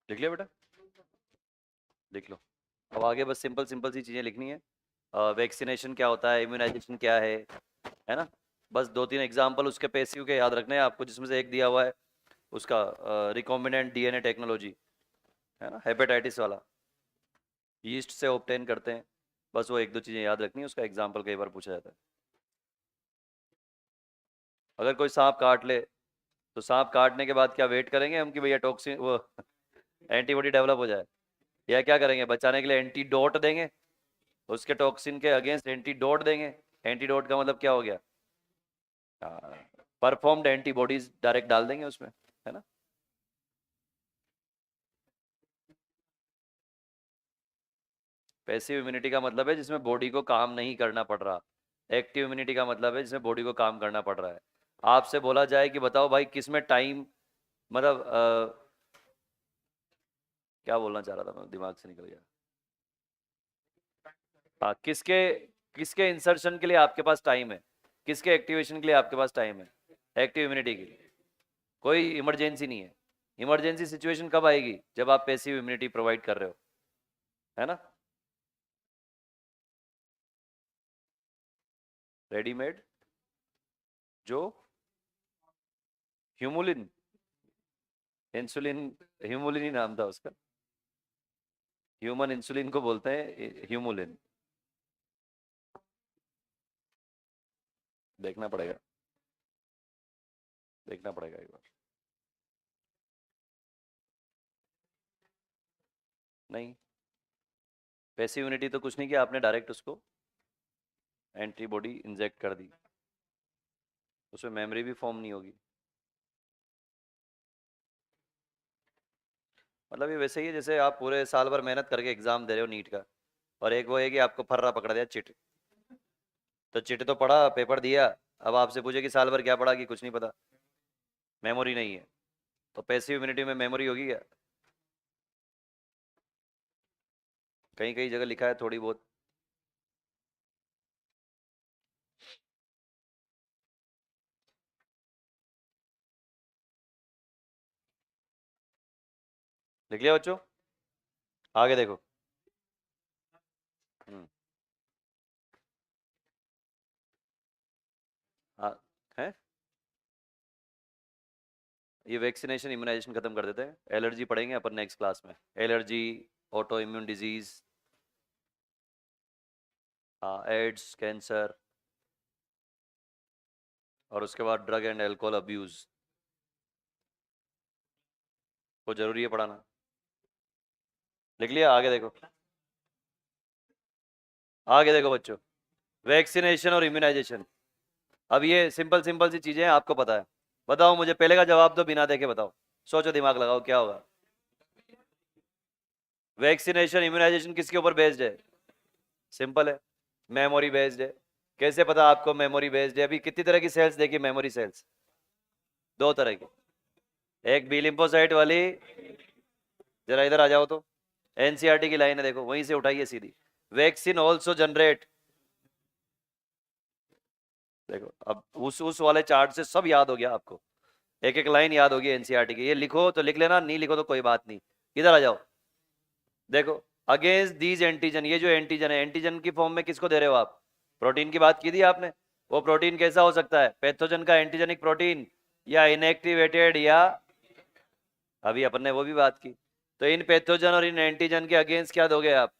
लिख लिया बेटा? लिख लो। अब आगे बस सिंपल सिंपल सी चीज़ें लिखनी है। वैक्सीनेशन क्या होता है, इम्यूनाइजेशन क्या है ना? बस दो तीन एग्जाम्पल उसके पैसिव के याद रखने हैं आपको, जिसमें से एक दिया हुआ है उसका रिकॉम्बिनेंट DNA टेक्नोलॉजी, है ना, हेपेटाइटिस वाला, यीस्ट से ऑब्टेन करते हैं। बस वो एक दो चीज़ें याद रखनी है, उसका एग्जाम्पल कई बार पूछा जाता है। अगर कोई सांप काट ले तो सांप काटने के बाद क्या वेट करेंगे हम कि भैया टॉक्सिन वो एंटीबॉडी डेवलप हो जाए, या क्या करेंगे, बचाने के लिए एंटीडोट देंगे, उसके टॉक्सिन के अगेंस्ट एंटीडोट देंगे। एंटीडोट का मतलब क्या हो गया, परफॉर्म्ड एंटीबॉडीज डायरेक्ट डाल देंगे उसमें, है ना? पैसिव इम्यूनिटी का मतलब है जिसमें बॉडी को काम नहीं करना पड़ रहा। एक्टिव इम्यूनिटी का मतलब है जिसमें बॉडी को काम करना पड़ रहा है। आपसे बोला जाए कि बताओ भाई किस में टाइम, मतलब क्या बोलना चाह रहा था मैं, दिमाग से निकल गया। हाँ, किसके किसके इंसर्शन के लिए आपके पास टाइम है, किसके एक्टिवेशन के लिए आपके पास टाइम है? एक्टिव इम्यूनिटी के लिए। कोई इमरजेंसी नहीं है। इमरजेंसी सिचुएशन कब आएगी? जब आप पैसिव इम्यूनिटी प्रोवाइड कर रहे हो, है ना? रेडीमेड जो ह्यूमुलिन, इंसुलिन, ह्यूमुलिन ही नाम था उसका। ह्यूमन इंसुलिन को बोलते हैं ह्यूमुलिन। देखना पड़ेगा, देखना पड़ेगा एक बार। नहीं, पैसिव यूनिटी तो कुछ नहीं किया आपने, डायरेक्ट उसको एंटीबॉडी इंजेक्ट कर दी, उसमें मेमोरी भी फॉर्म नहीं होगी। मतलब ये वैसे ही है जैसे आप पूरे साल भर मेहनत करके एग्जाम दे रहे हो नीट का, और एक वो है कि आपको फर्रा पकड़ा दिया चिट, तो चिट तो पढ़ा, पेपर दिया, अब आपसे पूछे कि साल भर क्या पढ़ा, कि कुछ नहीं पता, मेमोरी नहीं है। तो पैसिव इम्यूनिटी में मेमोरी होगी क्या? कहीं कहीं जगह लिखा है थोड़ी बहुत। लिख लिया बच्चों? आगे देखो। हम्म, हाँ है। ये वैक्सीनेशन इम्यूनाइजेशन खत्म कर देते हैं, एलर्जी पढ़ेंगे अपन नेक्स्ट क्लास में। एलर्जी, ऑटो इम्यून डिजीज, हाँ एड्स, कैंसर, और उसके बाद ड्रग एंड अल्कोहल अब्यूज को जरूरी है पढ़ाना। लिख लिया? आगे देखो, आगे देखो बच्चों, वैक्सीनेशन और इम्यूनाइजेशन। अब ये सिंपल सिंपल सी चीजें हैं, आपको पता है। बताओ मुझे, पहले का जवाब दो बिना देखे, बताओ, सोचो, दिमाग लगाओ, क्या होगा? वैक्सीनेशन इम्यूनाइजेशन किसके ऊपर बेस्ड है? सिंपल है, मेमोरी बेस्ड है। कैसे पता आपको मेमोरी बेस्ड है? अभी कितनी तरह की सेल्स देखी मेमोरी सेल्स? दो तरह की। एक बी लिम्फोसाइट वाली, जरा इधर आ जाओ तो, एनसीईआरटी की लाइन है देखो, वहीं से उठाइए सीधी। वैक्सीन ऑल्सो जनरेट, देखो अब उस वाले चार्ट से सब याद हो गया आपको, एक एक लाइन याद होगी एनसीईआरटी की। ये लिखो तो लिख लेना, नहीं लिखो तो कोई बात नहीं। इधर आ जाओ, देखो, अगेंस्ट दीज एंटीजन, ये जो एंटीजन है, एंटीजन की फॉर्म में किसको दे रहे हो आप? प्रोटीन की बात की थी आपने। वो प्रोटीन कैसा हो सकता है? पैथोजन का एंटीजेनिक प्रोटीन, या इनएक्टिवेटेड, या अभी अपन ने वो भी बात की। तो इन पैथोजन और इन एंटीजन के अगेंस्ट क्या दोगे आप?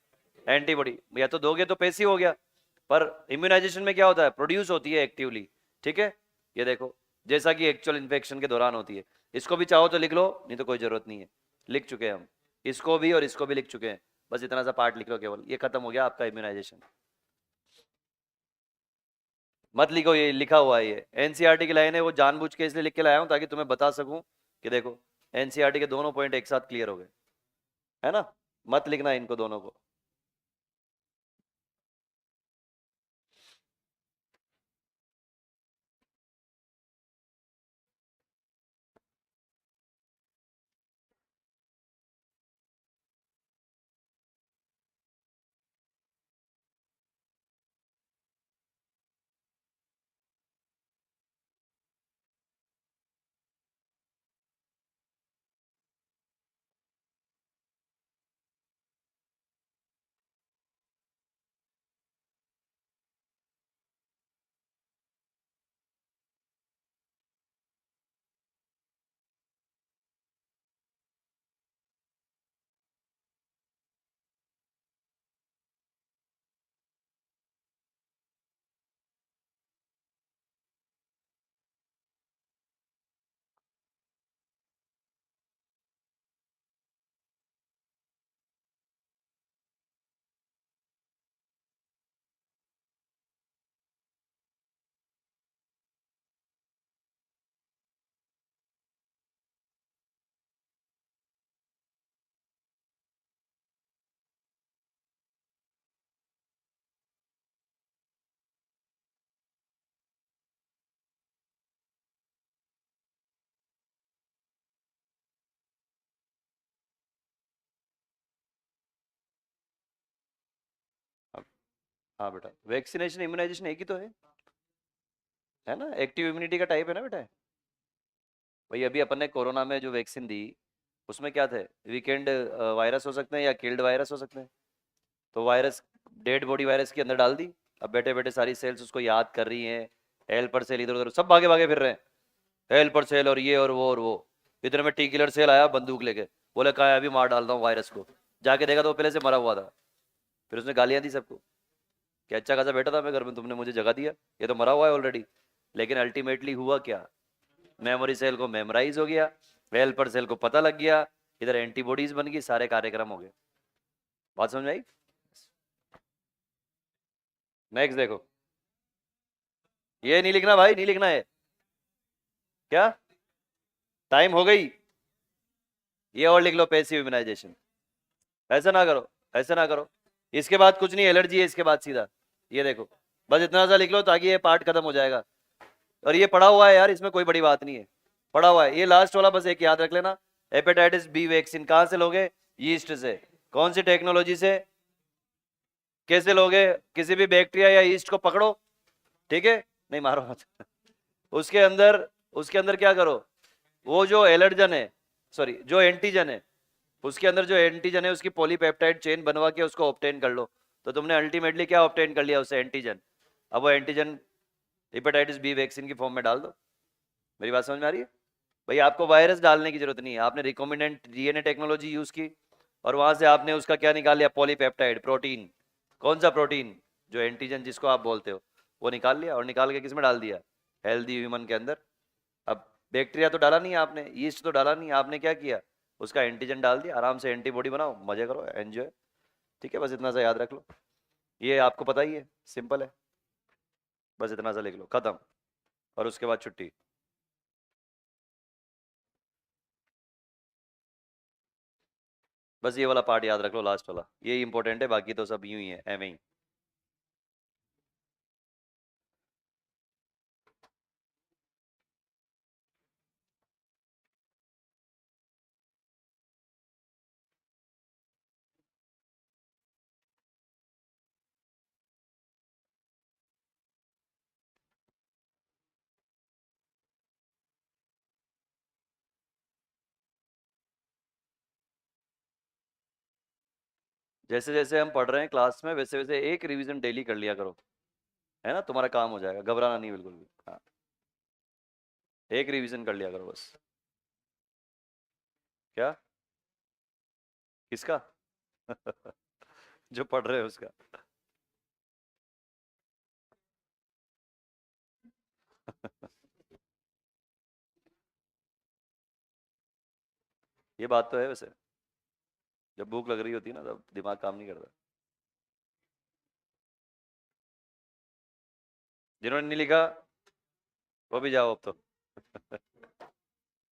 एंटीबॉडी। या तो दोगे तो पैसिव हो गया, पर इम्यूनाइजेशन में क्या होता है? प्रोड्यूस होती है एक्टिवली। ठीक है, ये देखो, जैसा कि एक्चुअल इन्फेक्शन के दौरान होती है। इसको भी चाहो तो लिख लो, नहीं तो कोई जरूरत नहीं है, लिख चुके हैं हम, इसको भी और इसको भी लिख चुके हैं। बस इतना सा पार्ट लिख लो केवल, ये खत्म हो गया आपका इम्यूनाइजेशन। मत लिखो, ये लिखा हुआ है, ये एनसीईआरटी की लाइन है, वो जानबूझ के इसलिए लिख के लाया हूं ताकि तुम्हें बता सकूं कि देखो, एनसीईआरटी के दोनों पॉइंट एक साथ क्लियर हो गए, है ना? मत लिखना इनको दोनों को। अब- हाँ बेटा, वैक्सीनेशन इम्यूनाइजेशन एक ही तो है ना? एक्टिव इम्यूनिटी का टाइप है ना बेटा। भाई अभी अपन ने कोरोना में जो वैक्सीन दी, उसमें क्या थे? वीकेंड वायरस हो सकते हैं या किल्ड वायरस हो सकते हैं। तो वायरस, डेड बॉडी वायरस के अंदर डाल दी, अब बैठे बैठे सारी सेल्स उसको याद कर रही हैं, हेल्पर सेल इधर उधर सब भागे भागे फिर रहे हैं, हेल्पर सेल और ये और वो। इतने में टी किलर सेल आया बंदूक लेके, बोले कहा है अभी मार डालता हूँ वायरस को। जाके देखा तो वो पहले से मरा हुआ था। फिर उसने गालियां दी सबको कि अच्छा खासा बैठा था मैं घर में, तुमने मुझे जगह दिया, ये तो मरा हुआ है ऑलरेडी। लेकिन अल्टीमेटली हुआ क्या, मेमोरी सेल को मेमोराइज हो गया, हेल्पर सेल को पता लग गया, इधर एंटीबॉडीज बन गई, सारे कार्यक्रम हो गए। बात समझ में आई? नेक्स्ट देखो, ये नहीं लिखना भाई, नहीं लिखना है। क्या टाइम हो गई? ये और लिख लो, पैसिव इम्यूनाइजेशन। ऐसा ना करो, ऐसा ना करो। इसके बाद कुछ नहीं, एलर्जी है इसके बाद सीधा। ये देखो, बस इतना सा लिख लो ताकि ये पार्ट खत्म हो जाएगा। और ये पढ़ा हुआ है यार, इसमें कोई बड़ी बात नहीं है, पढ़ा हुआ है। ये लास्ट वाला बस एक याद रख लेना, हेपेटाइटिस बी वैक्सीन कहां से लोगे? यीस्ट से। कौन सी टेक्नोलॉजी से? कैसे लोगे? किसी भी बैक्टीरिया या यीस्ट को पकड़ो, ठीक है, नहीं मारो मत। उसके अंदर, उसके अंदर क्या करो, वो जो एलर्जन है, सॉरी जो एंटीजन है, उसके अंदर जो एंटीजन है उसकी पॉलीपेप्टाइड चेन बनवा के उसको ऑब्टेन कर लो। तो तुमने अल्टीमेटली क्या ऑब्टेन कर लिया उससे? एंटीजन। अब वो एंटीजन हेपेटाइटिस बी वैक्सीन की फॉर्म में डाल दो। मेरी बात समझ में आ रही है? भाई आपको वायरस डालने की जरूरत नहीं है, आपने रिकॉम्बिनेंट डीएनए टेक्नोलॉजी यूज की और वहां से आपने उसका क्या निकाल लिया? Polypeptide protein. कौन सा प्रोटीन? जो एंटीजन जिसको आप बोलते हो, वो निकाल लिया और निकाल के किस में डाल दिया? हेल्दी ह्यूमन के अंदर। अब बैक्टीरिया तो डाला नहीं आपने, यीस्ट तो डाला नहीं आपने, क्या किया? उसका एंटीजन डाल दिया, आराम से एंटीबॉडी बनाओ, मजे करो, एंजॉय। ठीक है, बस इतना सा याद रख लो, ये आपको पता ही है, सिंपल है, बस इतना सा लिख लो, खत्म। और उसके बाद छुट्टी। बस ये वाला पार्ट याद रख लो, लास्ट वाला, ये इंपॉर्टेंट है, बाकी तो सब यूं ही है, एवं ही। जैसे जैसे हम पढ़ रहे हैं क्लास में, वैसे वैसे एक रिवीजन डेली कर लिया करो, है ना, तुम्हारा काम हो जाएगा, घबराना नहीं बिल्कुल भी। हाँ, एक रिवीजन कर लिया करो बस। क्या? किसका? जो पढ़ रहे हो उसका। ये बात तो है वैसे, जब भूख लग रही होती है ना तब दिमाग काम नहीं करता। जिन्होंने नहीं लिखा वो भी जाओ अब तो।